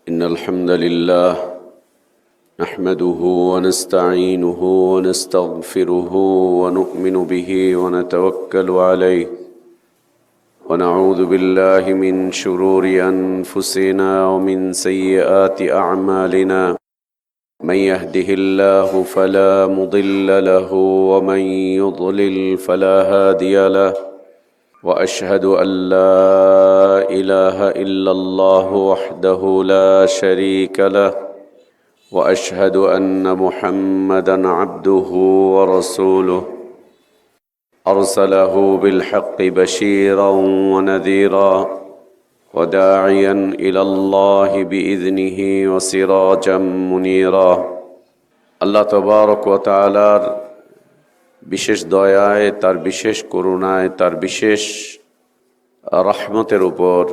إن الحمد لله نحمده ونستعينه ونستغفره ونؤمن به ونتوكل عليه ونعوذ بالله من شرور أنفسنا ومن سيئات أعمالنا من يهده الله فلا مضل له ومن يضلل فلا هادي له وأشهد أن لا إله إلا الله وحده لا شريك له وأشهد أن محمدًا عبده ورسوله أرسله بالحق بشيرًا ونذيرًا وداعيًا إلى الله بإذنه وسراجًا منيرًا আল্লাহ তবারক ওয়া তাআলার বিশেষ দয়ায়, তার বিশেষ করুণায়, তার বিশেষ রহমতের উপর,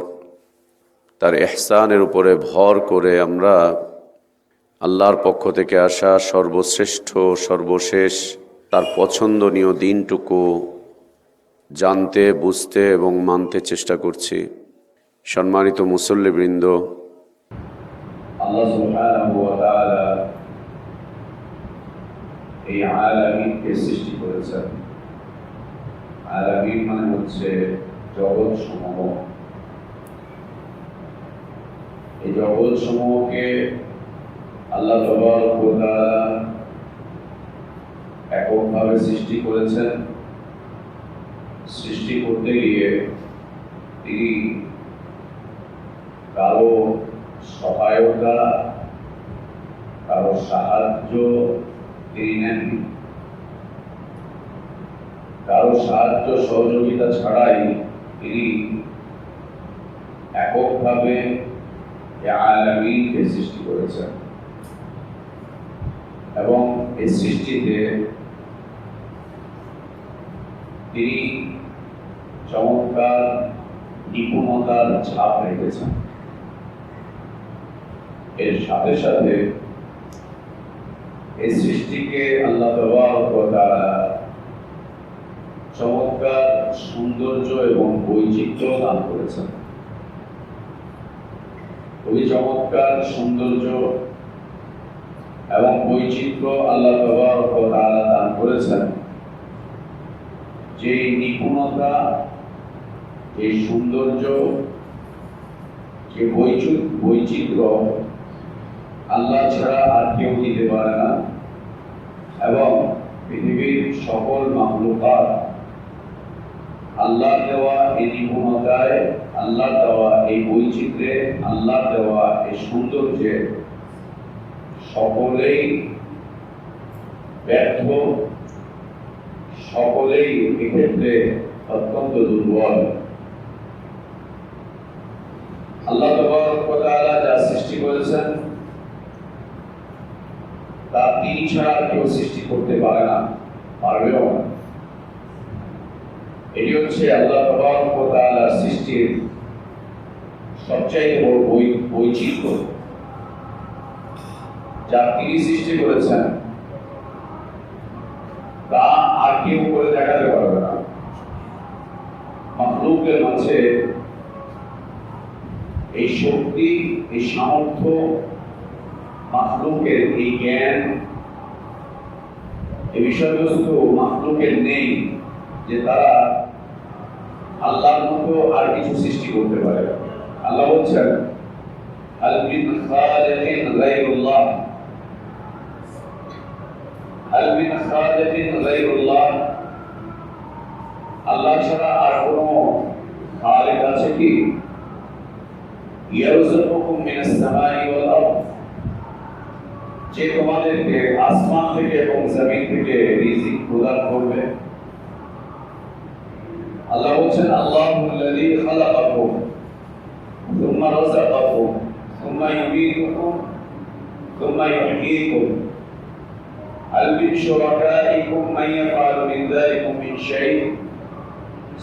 তার ইহসানের উপরে ভর করে আমরা আল্লাহর পক্ষ থেকে আসা সর্বশ্রেষ্ঠ, সর্বশেষ, তার পছন্দনীয় দিনটুকু জানতে, বুঝতে এবং মানতে চেষ্টা করছি। সম্মানিত মুসল্লিবৃন্দ, আল্লাহ সুবহানাহু ওয়া তাআলা এই আলামিনকে সৃষ্টি করেছেন। আলামিন মানে হচ্ছে জগৎ সমূহ। এই জগৎ সমূহকে আল্লাহ তাবারক ওয়া তাআলা এককভাবে সৃষ্টি করেছেন। সৃষ্টি করতে গিয়ে তিনি কারো সহায়তা, কারো সাহায্য তিনি নেননি। কারো সাহায্য সহযোগিতা ছাড়াই তিনি এককভাবে আলামিনকে সৃষ্টি করেছেন এবং এই সৃষ্টিতে তিনি চমৎকার নিপুণতার ছাপ রেখেছেন। এর সাথে সাথে এই সৃষ্টিকে আল্লাহ তাবারক ওয়া তাআলা চমৎকার সৌন্দর্য এবং বৈচিত্র্য দান করেছেন। ওই চমৎকার সৌন্দর্য এবং বৈচিত্র্য আল্লাহ তাবারক ওয়া তাআলা দান করেছেন। যে নিপুণতা, যে সৌন্দর্য, যে বৈচিত্র্য আল্লাহ ছাড়া আর কেউ দিতে পারে না এবং পৃথিবীর সকল মাখলুকাত আল্লাহ দেওয়া এই নিপুণতায়, আল্লাহ দেওয়া এই বৈচিত্র্যে, আল্লাহ দেওয়া এই সৌন্দর্যে সকলেই ব্যর্থ, সকলেই এক্ষেত্রে অত্যন্ত দুর্বল। আল্লাহ তাবারক ওয়া তাআলা যা সৃষ্টি করেছেন তা তিনি ছাড়া কেউ সৃষ্টি করতে পারে না, পারবেও না। এটি হচ্ছে আল্লাহ তাবারক ওয়া তাআলার সৃষ্টির সবচেয়ে বড় বৈচিত্র্য। যা তিনি সৃষ্টি করেছেন তা আর কেউ করে দেখাতে পারবে না। মাখলুকের মাঝে এই শক্তি, এই সামর্থ্য, মাখলুকের এই জ্ঞান, এই বিষয়বস্তু মাখলুকের নেই যে তারা আল্লাহর মতো আর কিছু সৃষ্টি করতে পারে। আল্লাহ বলছেন, হাল মিন খালিকিন গায়রুল্লাহ, হাল মিন খালিকিন গায়রুল্লাহ, আল্লাহ ছাড়া আর কোনো খালিক আছে কি? ইয়ারযুকুকুম মিনাস সামাই ওয়াল আরদ, যে তোমাদেরকে আসমান থেকে এবং জমিন থেকে রিজিক প্রদান করবে। আল্লাহ বলছেন, আল্লাহুল্লাযী খালাকাকুম সুম্মা রাযাকাকুম সুম্মা ইউমীতুকুম সুম্মা ইহয়ীকুম হাল মিন শুরাকাইকুম মান ইয়াফআলু মিন যালিকুম মিন শাই'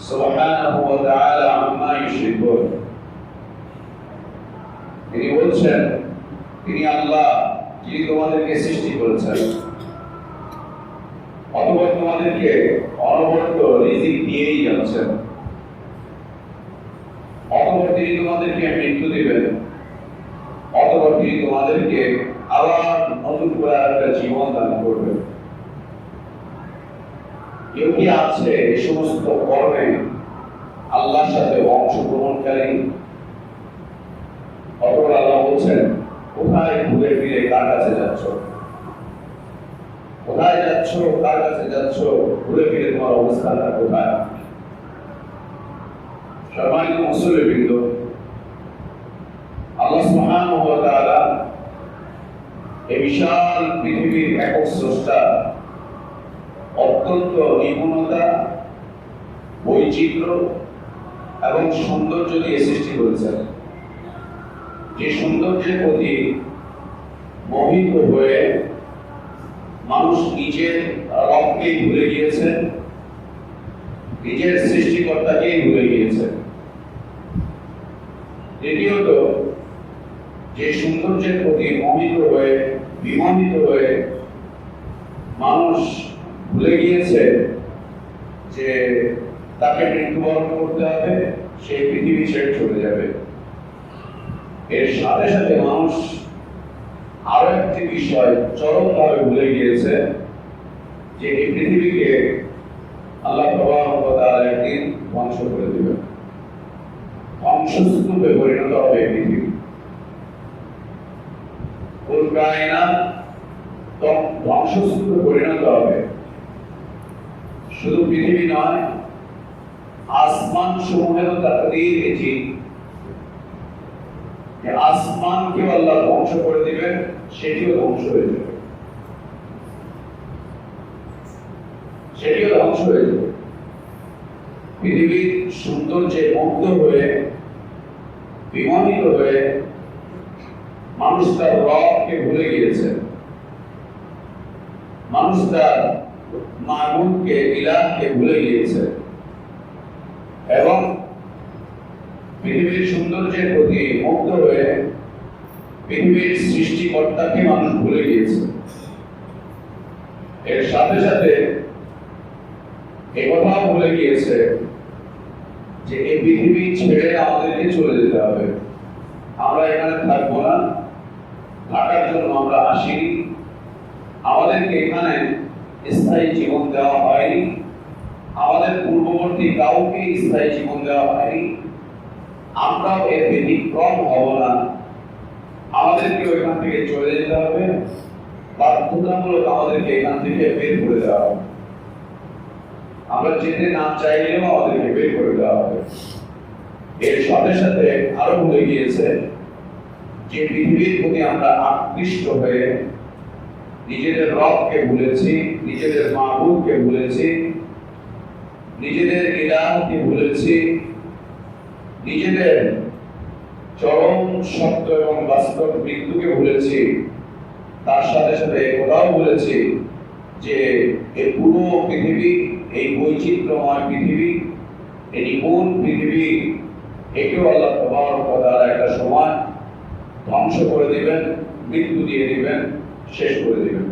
সুবহানাহু ওয়া তাআলা আম্মা ইউশরিকুন। তিনি বলছেন, তিনি আল্লাহ যিনি তোমাদেরকে সৃষ্টি করেছেন, অথবা তোমাদেরকে অনবরত রিজিক দিয়েই যাচ্ছেন, অথবা তিনি তোমাদেরকে মৃত্যু দিবেন, অথবা তিনি তোমাদেরকে আবার নতুন করে একটা জীবন দান করবেন। কেউ কি আছে এই সমস্ত কর্মে আল্লাহর সাথে অংশগ্রহণকারী? অথবা আল্লাহ বলছেন, কোথায় ঘুরে ফিরে কার কাছে যাচ্ছ? কোথায় যাচ্ছ, কার কাছে যাচ্ছ? ঘুরে ফিরে তোমার অবস্থাটা কোথায়? সম্মানিত মুসলিমবৃন্দ, আল্লাহ সুবহানাহু ওয়া তাআলা এই বিশাল পৃথিবীর একক স্রষ্টা, অত্যন্ত নিপুণতা, বৈচিত্র্য এবং সৌন্দর্য দিয়ে সৃষ্টি করেছেন। যে সৌন্দর্যের প্রতি মোহিত হয়ে মানুষ নিজের রবকেই ভুলে গিয়েছেন, নিজের সৃষ্টিকর্তাকেই ভুলে গিয়েছেন। দ্বিতীয়ত, যে সৌন্দর্যের প্রতি মোহিত হয়ে বিমোহিত হয়ে মানুষ ভুলে গিয়েছে যে তাকে মৃত্যুবরণ করতে হবে, সেই পৃথিবী ছেড়ে চলে যাবে। এর সাথে সাথে মানুষ আরো একটি বিষয় চরমভাবে ভুলে গিয়েছে, যে এই পৃথিবীকে আল্লাহ তাবারক ওয়া তাআলা একদিন ধ্বংস করে দিবেন, ধ্বংসস্তূপে পরিণত হবে এই পৃথিবী। কুল কায়নাত ধ্বংসস্তূপে পরিণত হবে। শুধু পৃথিবী নয়, আসমান সমূহেরও তাকদীর এটি যে আসমানকেও আল্লাহ ধ্বংস করে দিবেন, সেটিও ধ্বংস হয়ে যাবে, সেটিও ধ্বংস হয়ে যাবে। পৃথিবীর সৌন্দর্যে মুগ্ধ হয়ে বিমোহিত হয়ে মানুষ তার রবকে ভুলে গিয়েছে, মানুষ তার মাবুদকে, ইলাহকে ভুলে গিয়েছে এবং পৃথিবীর সৌন্দর্যের প্রতি মুগ্ধ হয়ে পৃথিবীর সৃষ্টিকর্তাকে মানুষ ভুলে গিয়েছে। এর সাথে সাথে একথাও ভুলে গিয়েছে যে এই পৃথিবী ছেড়ে আমাদেরকে চলে যেতে হবে। আমরা এখানে থাকবো না, থাকার জন্য আমরা আসিনি, আমাদেরকে এখানে স্থায়ী জীবন দেওয়া হয়নি, আমাদের পূর্ববর্তী কাউকে স্থায়ী জীবন দেওয়া হয়নি, আমরাও এর ব্যতিক্রম হব না। আমাদেরকে এখান থেকে চলে যেতে হবে, বাধ্যতামূলক আমাদেরকে এখান থেকে বের করে দেওয়া হবে। আমরা যেতে না চাইলেও আমাদেরকে বের করে দেওয়া হবে। এর সাথে সাথে আরো ভুলে গিয়েছে যে পৃথিবীর প্রতি আমরা আকৃষ্ট হয়ে নিজেদের রবকে ভুলেছি, নিজেদের মাবুদকে ভুলেছি, নিজেদের ইলাহকে ভুলেছি, নিজেদের চরম সত্য এবং বাস্তব মৃত্যুকে ভুলেছি। তার সাথে সাথে একথাও ভুলেছি যে এই পুরো পৃথিবী, এই বৈচিত্র্যময় পৃথিবী, এই নিপুণ পৃথিবী, একেও আল্লাহ তাবারক ওয়া তাআলা একটা সময় ধ্বংস করে দিবেন, মৃত্যু দিয়ে দিবেন, শেষ করে দিবেন।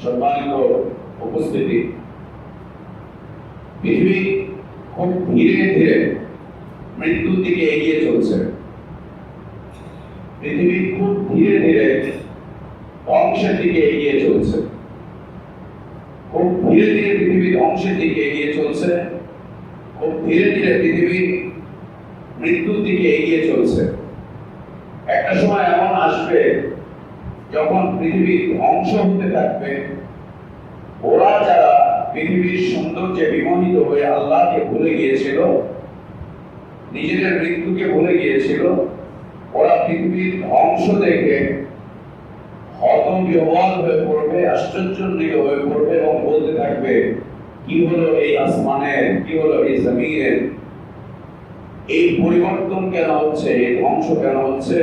সম্মানিত উপস্থিতি, পৃথিবী খুব ধীরে ধীরে মৃত্যুর দিকে এগিয়ে চলছে। পৃথিবী খুব ধীরে ধীরে ধ্বংসের দিকে এগিয়ে চলছে। খুব ধীরে ধীরে পৃথিবী ধ্বংসের দিকে এগিয়ে চলছে। খুব ধীরে ধীরে পৃথিবী মৃত্যুর দিকে এগিয়ে চলছে। একটা সময় এমন আসবে যখন পৃথিবী ধ্বংস হতে থাকবে, ওরা যারা পৃথিবীর সৌন্দর্যে বিমোহিত হয়ে আল্লাহকে ভুলে গিয়েছিল, নিজেদের মৃত্যুকে ভুলে গিয়েছিল, ওরা পৃথিবীর ধ্বংস দেখে হতবিহ্বল হয়ে পড়বে, আশ্চর্যান্বিত হয়ে পড়বে এবং বলতে থাকবে, কি হলো এই আসমানের, কি হলো এই জমিনের, এই পরিবর্তন কেন হচ্ছে, এই ধ্বংস কেন হচ্ছে?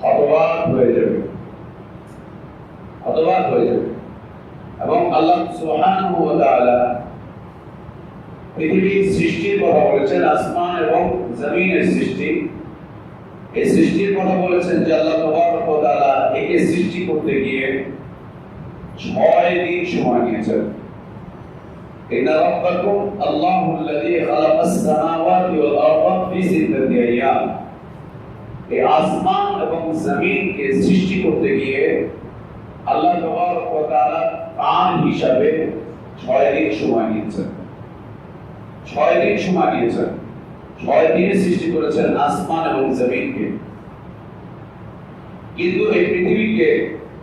হতবাক হয়ে যাবে, হতবাক হয়ে যাবে। এবং আল্লাহ সুবহানাহু ওয়া তাআলা পৃথিবীর সৃষ্টির কথা বলেছেন, আসমান এবং জমিনের সৃষ্টি। এই সৃষ্টির কথা বলেছেন যে আল্লাহ তাবারক ওয়া তাআলা একে সৃষ্টি করতে গিয়ে 6 দিন সময় নিয়েছেন। ইন্না রাব্বাকুম আল্লাহুল্লাযী খালাকাস সামাওয়াতি ওয়াল আরদা ফি সিত্তাতি আইয়াম। এই আসমান এবং জমিনকে সৃষ্টি করতে গিয়ে আল্লাহ তাবারক ওয়া তাআলা কান হিসাবে 6 দিন সময় নিয়েছেন। 6 দিন সময় নিয়েছেন। 6 দিনে সৃষ্টি করেছেন আসমান এবং জমিনকে। কিন্তু এই পৃথিবীকে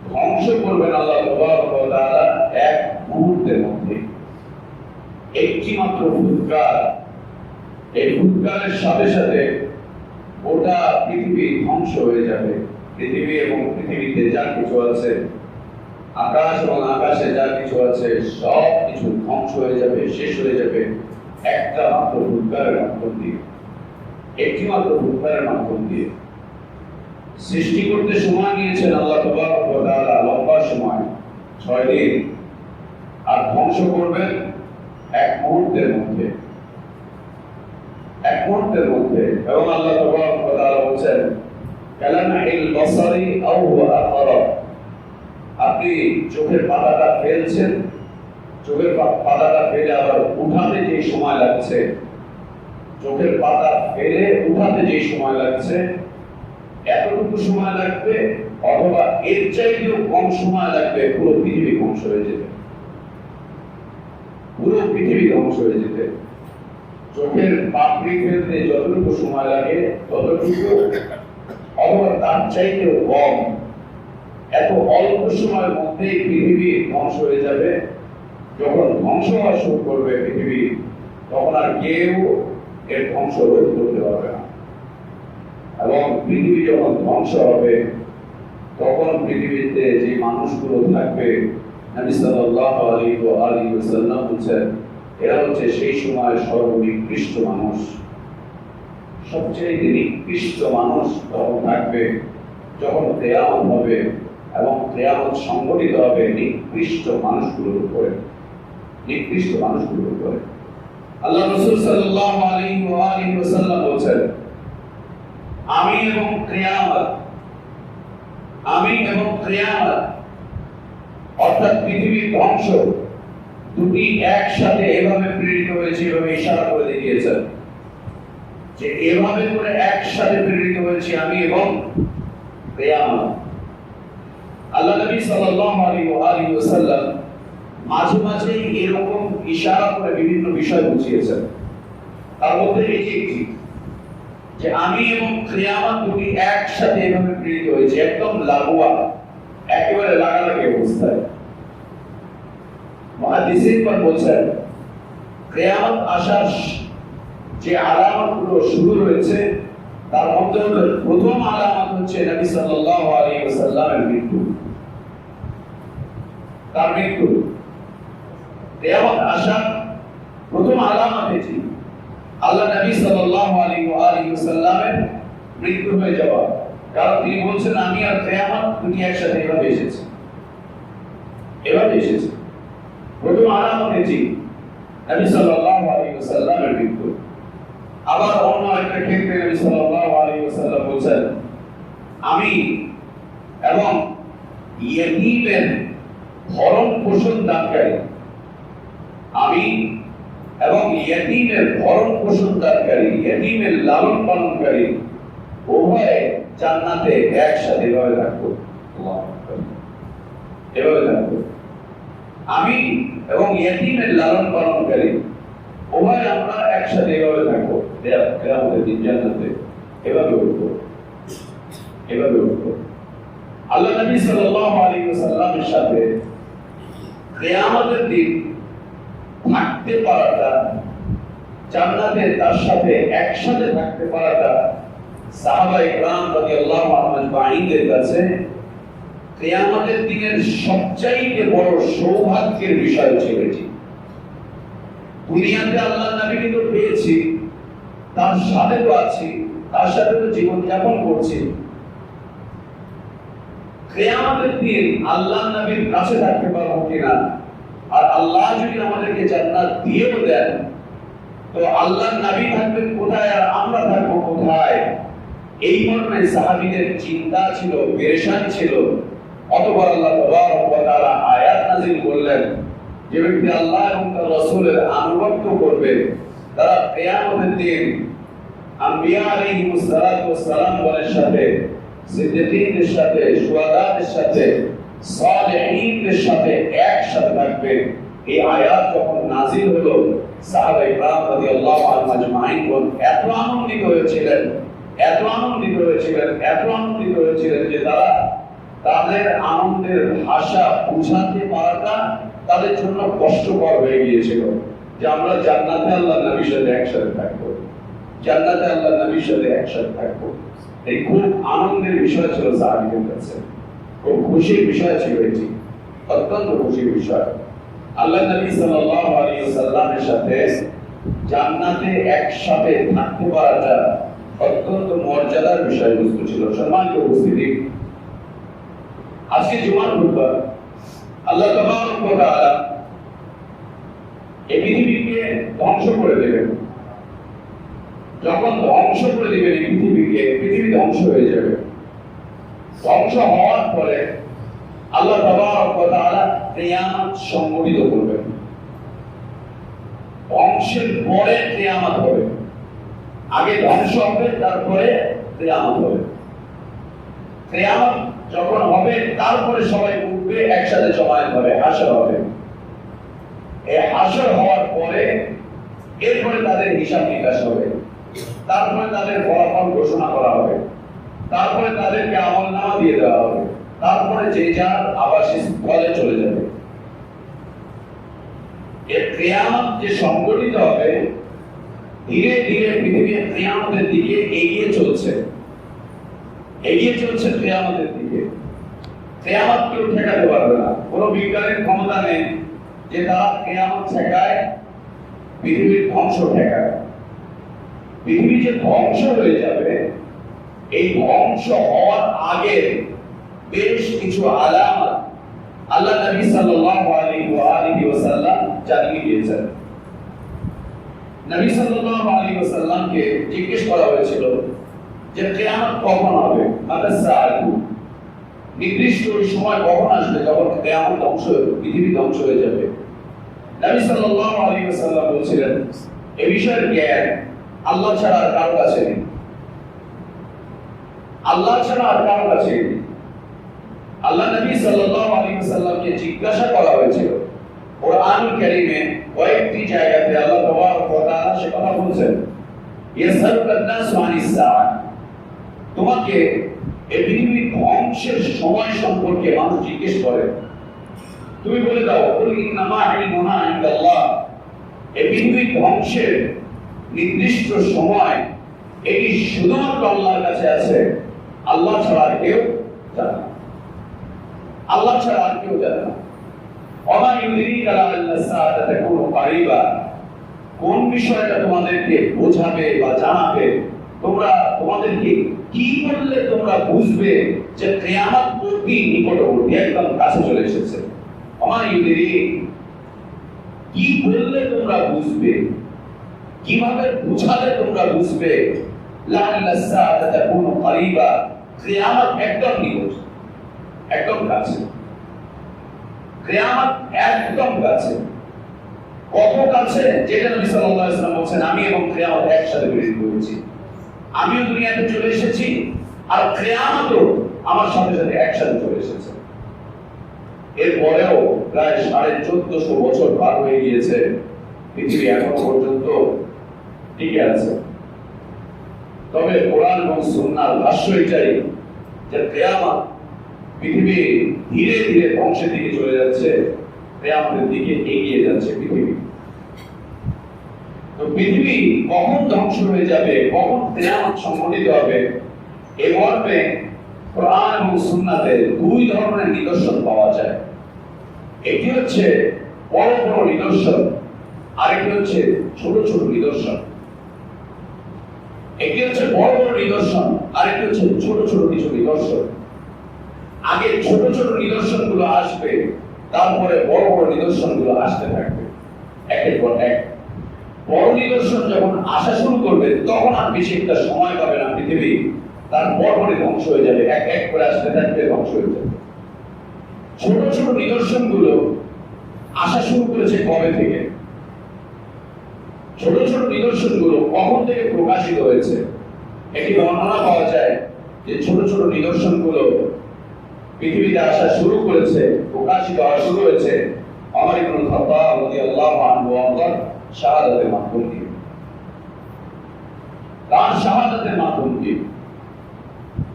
ধ্বংস করবেন আল্লাহ তাবারক ওয়া তাআলা এক মুহূর্তের মধ্যে। একটি মাত্র ফুৎকার, এই ফুৎকারের সাথে সাথে গোটা পৃথিবী ধ্বংস হয়ে যাবে। পৃথিবী এবং পৃথিবীতে যা কিছু আছে, আকাশ এবং আকাশে যা কিছু আছে, সব কিছু ধ্বংস হয়ে যাবে, শেষ হয়ে যাবে একটা মাত্র ফুৎকারের মাধ্যম দিয়ে। একটি মাত্র ফুৎকারের মাধ্যম দিয়ে। সৃষ্টি করতে সময় নিয়েছেন আল্লাহ তাবারক ওয়া তাআলা লম্বা সময়, 6 দিন, আর ধ্বংস করবেন এক মুহূর্তের মধ্যে। এক মুহূর্তের মধ্যে। এবং আল্লাহ তাবারক ওয়া তাআলা বলেন কালামাহিল বাসারি আও হুয়া আকরাব। আপনি চোখের পাতাটা ফেলছেন, চোখের পাতাটা ফেলে আবার উঠাতে যে সময় লাগছে, চোখের পাতা ফেলে উঠাতে যে সময় লাগছে, এতটুকু সময় লাগবে, অথবা এর চাইতেও কম সময় লাগবে পুরো পৃথিবী ধ্বংস হয়ে যেতে। পুরো পৃথিবী ধ্বংস হয়ে যেতে। চোখের পাপড়ি ফেলতে যতটুকু সময় লাগে ততটুকু, অথবা তার চাইতেও কম। এত অল্প সময়ের মধ্যেই পৃথিবী ধ্বংস হয়ে যাবে। যখন ধ্বংস হওয়া শুরু করবে পৃথিবী, তখন আর কেউ এর ধ্বংস রোধ করতে পারবে না। এবং পৃথিবী যখন ধ্বংস হবে, তখন পৃথিবীতে যে মানুষগুলো থাকবে, নবী সাল্লাল্লাহু আলাইহি ওয়াসাল্লাম বলেন, এরা হচ্ছে সেই সময় সর্বনিকৃষ্ট মানুষ। সবচেয়ে নিকৃষ্ট মানুষ তখন থাকবে যখন কিয়ামত হবে, এবং কিয়ামত সংঘটিত হবে নিকৃষ্ট মানুষগুলোর উপরে। নিকৃষ্ট মানুষগুলোর উপরে। আল্লাহ রাসূল সাল্লাল্লাহু আলাইহি ওয়াসাল্লাম বলেন, আমি এবং কিয়ামত অর্থাৎ পৃথিবীর ধ্বংস দুটি একসাথে এভাবে প্রেরিত হয়েছে, এভাবে ইশারা করে দেখিয়েছেন যে এভাবে করে একসাথে প্রেরিত হয়েছে আমি এবং কিয়ামত। আল্লাহ নবী সাল্লাল্লাহু আলাইহি ওয়াসাল্লাম মাঝে মাঝে এরকম ইশারা করে বিভিন্ন বিষয় বুঝিয়েছেন। তার মধ্যে এই যে একটি, যে আমি এবং কিয়ামত দুটি একসাথে এভাবে প্রেরিত হয়েছে, একদম লাগোয়া, একেবারে লাগালাগি অবস্থায়। মুহাদ্দিসিন বলছেন কিয়ামত আসার যে আলামতগুলো শুরু হয়েছে, তার মধ্যে প্রথম আলামত হচ্ছে নবী সাল্লাল্লাহু আলাইহি ওয়াসাল্লামের মৃত্যু। তার মৃত্যু কিয়ামত আসার প্রথম আলামত এটি। আল্লাহ নবী সাল্লাল্লাহু আলাইহি ওয়াসাল্লামের মৃত্যু হয়ে যাওয়া। কারণ তিনি বলছেন আমি আর কিয়ামত দুটি একসাথে এভাবে এসেছে, এভাবে এসেছে। প্রথম আলামত এটি, নবী সাল্লাল্লাহু আলাইহি ওয়াসাল্লামের মৃত্যু। আবার অন্য একটা ক্ষেত্রে নবী সাল্লাল্লাহু আলাইহি ওয়াসাল্লাম বলেন, আমি এবং ইয়েতীমের ভরণ পোষণ দানকারী, আমি এবং ইয়েতীমের ভরণ পোষণ দানকারী, ইয়েতীমের লালন পালনকারী উভয়ে জান্নাতে একসাথে এভাবে থাকবো। এভাবে থাকবো আমি এবং ইয়েতীমের লালন পালনকারী উভয়, আমরা একসাথে এভাবে থাকবো কিয়ামতের দিন জান্নাতে। এভাবে উঠবো, এভাবে উঠবো। আল্লাহ নবী সাল্লাল্লাহু আলাইহি ওয়াসাল্লামের সাথে কিয়ামতের দিন থাকতে পারাটা, জান্নাতে তার সাথে একসাথে থাকতে পারাটা সাহাবায়ে কেরাম রাদিয়াল্লাহু আনহুম আজমাইনদের কাছে কিয়ামতের দিনের সবচাইতে বড় সৌভাগ্যের বিষয় ছিল এটি। দুনিয়াতে আল্লাহর নবীকে তো পেয়েছি, তার সাথে তো আছি, তার সাথে তো জীবন যাপন করছি। কিয়ামতের দিন আল্লাহর নবীর কাছে থাকতে পারবো কিনা, আর আল্লাহ যদি আমাদেরকে জান্নাত দিয়েও দেন, তো আল্লাহর নবী থাকবেন কোথায় আর আমরা থাকবো কোথায়? এই মর্মে সাহাবীদের চিন্তা ছিল, পেরেশানি ছিল। অতঃপর আল্লাহ তাবারক ওয়া তাআলা আয়াত নাযিল করলেন, যে ব্যক্তি আল্লাহ এবং তার রাসূলের আনুগত্য করবে, তারা কিয়ামতের দিন আম্বিয়া আলাইহিমুস সালাতু ওয়াস সালাম গণের সাথে, সিদ্দিকীনদের সাথে, শুহাদাদের সাথে, সালেহীনদের সাথে একসাথে থাকবে। এই আয়াত যখন নাযিল হলো, সাহাবায়ে কেরাম রাদিয়াল্লাহু আনহুম আজমাইন এত আনন্দিত হয়েছিলেন, এত আনন্দিত হয়েছিলেন, এত আনন্দিত হয়েছিলেন যে তারা তাদের আনন্দের ভাষা বুঝাতে পারাটা তাদের জন্য কষ্টকর হয়ে গিয়েছিল। যে আমরা জান্নাতে আল্লাহর নবীর সাথে একসাথে থাকবো, জান্নাতে আল্লাহর নবীর সাথে একসাথে থাকবো। এই খুব আনন্দের বিষয় ছিল সাহাবীদের কাছে, খুব খুশির বিষয় ছিল এটি, অত্যন্ত খুশির বিষয়। আল্লাহ নবী সাল্লাল্লাহু আলাইহি ওয়াসাল্লামের সাথে জান্নাতে একসাথে থাকতে পারাটা অত্যন্ত মর্যাদার বিষয়বস্তু ছিল। সম্মানিত উপস্থিতি, আজকে জুমার খুতবা, আল্লাহ তাবারক ওয়া তাআলা এই পৃথিবীকে ধ্বংস করে দেবেন। যখন ধ্বংস করে দিবেন এই পৃথিবীকে, পৃথিবী ধ্বংস হয়ে যাবে। ধ্বংস হওয়ার পরে আল্লাহ তাবারক ওয়া তাআলা কিয়ামত সংঘটিত করবেন। ধ্বংসের পরে কিয়ামত হবে। আগে ধ্বংস হবে, তারপরে কিয়ামত হবে। কিয়ামত যখন হবে, তারপরে সবাই উঠবে, একসাথে জমায়েত হবে, হাসর হবে। এই হাসর হওয়ার পরে এরপরে তাদের হিসাব নিকাশ হবে, তারপরে তাদের ফলাফল ঘোষণা করা হবে, তারপরে তাদেরকে আমলনামা দিয়ে দেওয়া হবে, তারপরে যে যার আবাসস্থলে চলে যাবে। এই কিয়ামত যে সংঘটিত হবে, ধীরে ধীরে পৃথিবী কিয়ামতের দিকে এগিয়ে চলছে, এগিয়ে চলছে কিয়ামতের দিকে। কিয়ামত কেউ ঠেকাতে পারবে না, কোনো বিজ্ঞানের ক্ষমতা নেই যে তারা কিয়ামত ঠেকায়, পৃথিবীর ধ্বংস ঠেকায়। পৃথিবী যে ধ্বংস হয়ে যাবে, এই ধ্বংস হওয়ার আগে বেশ কিছু আলামত আল্লাহ নবী সাল্লাল্লাহু আলাইহি ওয়াসাল্লাম জানিয়ে দিয়েছেন। নবী সাল্লাল্লাহু আলাইহি ওয়াসাল্লামকে জিজ্ঞেস করা হয়েছিল যে কিয়ামত কখন হবে, নির্দিষ্ট সময় কখন আসবে যখন কিয়ামত ধ্বংস হবে, পৃথিবী ধ্বংস হয়ে যাবে। নবী সাল্লাল্লাহু আলাইহি ওয়াসাল্লাম বলেছিলেন, এই বিষয়ের জ্ঞান আল্লাহ ছাড়া আর কারো কাছে নেই, আল্লাহ ছাড়া আর কারো কাছে নেই। আল্লাহ নবী সাল্লাল্লাহু আলাইহি ওয়াসাল্লামকে জিজ্ঞাসা করা হয়েছিল। কোরআনুল কারীমে কয়েকটি জায়গাতে আল্লাহ তাবারক ওয়া তাআলা সে কথা বলেছেন, ইয়াসআলুকান নাসু আনিস সাআ, তোমাকে এই পৃথিবীর ধ্বংসের সময় সম্পর্কে মানুষ জিজ্ঞেস করে, তুমি বলে দাও, কুল ইন্নামা ইলমুহা ইনদাল্লাহ, এই পৃথিবীর ধ্বংসের নির্দিষ্ট সময় এটি শুধুমাত্র আল্লাহর কাছে আছে, আল্লাহ ছাড়া আর কেউ জানে না, আল্লাহ ছাড়া আর কেউ জানে না। ওমা ইউদরিকা লাআল্লা সাআতা তাকুনু কারিবা, কোন বিষয়টা তোমাদেরকে বোঝাবে বা জানাবে, তোমরা তোমাদেরকে কি বললে তোমরা বুঝবে যে কিয়ামত অতি নিকটবর্তী, একদম কাছে চলে এসেছে। ওমা ইউদরিক, কি বললে তোমরা বুঝবে, কিভাবে বুঝালে তোমরা বুঝবে, লাআল্লা সাআতা তাকুনু কারিবা, কিয়ামত একদম নিকট, একদম কাছে, কিয়ামত একদম কাছে। কত কাছে? যেটা নবী সাল্লাল্লাহু আলাইহি ওয়াসাল্লাম বলেছেন, আমি এবং কিয়ামত একসাথে মিলিত হয়েছি, আমিও দুনিয়াতে চলে এসেছি আর কিয়ামতও আমার সাথে সাথে একসাথে চলে এসেছে। এরপরেও প্রায় 1450 বছর পার হয়ে গিয়েছে, পৃথিবী এখনো পর্যন্ত টিকে আছে। তবে কোরআন এবং সুন্নাহর ভাষ্য এটাই যে কিয়ামত, পৃথিবী ধীরে ধীরে ধ্বংসের দিকে চলে যাচ্ছে, কিয়ামতের দিকে এগিয়ে যাচ্ছে পৃথিবী। তো পৃথিবী কখন ধ্বংস হয়ে যাবে, কখন কিয়ামত সংঘটিত হবে, এ মর্মে কোরআন এবং সুন্নাতে দুই ধরনের নিদর্শন পাওয়া যায়। একটি হচ্ছে বড় বড় নিদর্শন, আরেকটি হচ্ছে ছোট ছোট নিদর্শন। একটি হচ্ছে বড় বড় নিদর্শন, আরেকটি হচ্ছে ছোট ছোট কিছু নিদর্শন। আগে ছোট ছোট নিদর্শন গুলো আসবে, তারপরে বড় বড় নিদর্শন গুলো আসতে থাকবে একের পর এক। বড় নিদর্শন যখন আসা শুরু করবে, তখন আর বেশি একটা সময় পাবে না পৃথিবী, তার পরপরই ধ্বংস হয়ে যাবে, এক এক করে আসতে থাকবে, ধ্বংস হয়ে যাবে। ছোট ছোট নিদর্শন গুলো আসা শুরু করেছে কবে থেকে? ছোট ছোট নিদর্শন গুলো কখন থেকে প্রকাশিত হয়েছে? একটি বর্ণনা পাওয়া যায় যে ছোট ছোট নিদর্শনগুলো পৃথিবীতে আসা শুরু করেছে, প্রকাশিত হওয়া শুরু হয়েছে ওমর ইবনে খাত্তাব রাদিয়াল্লাহু আনহু এর শাহাদাতের মাধ্যম দিয়ে। তার শাহাদাতের মাধ্যম দিয়ে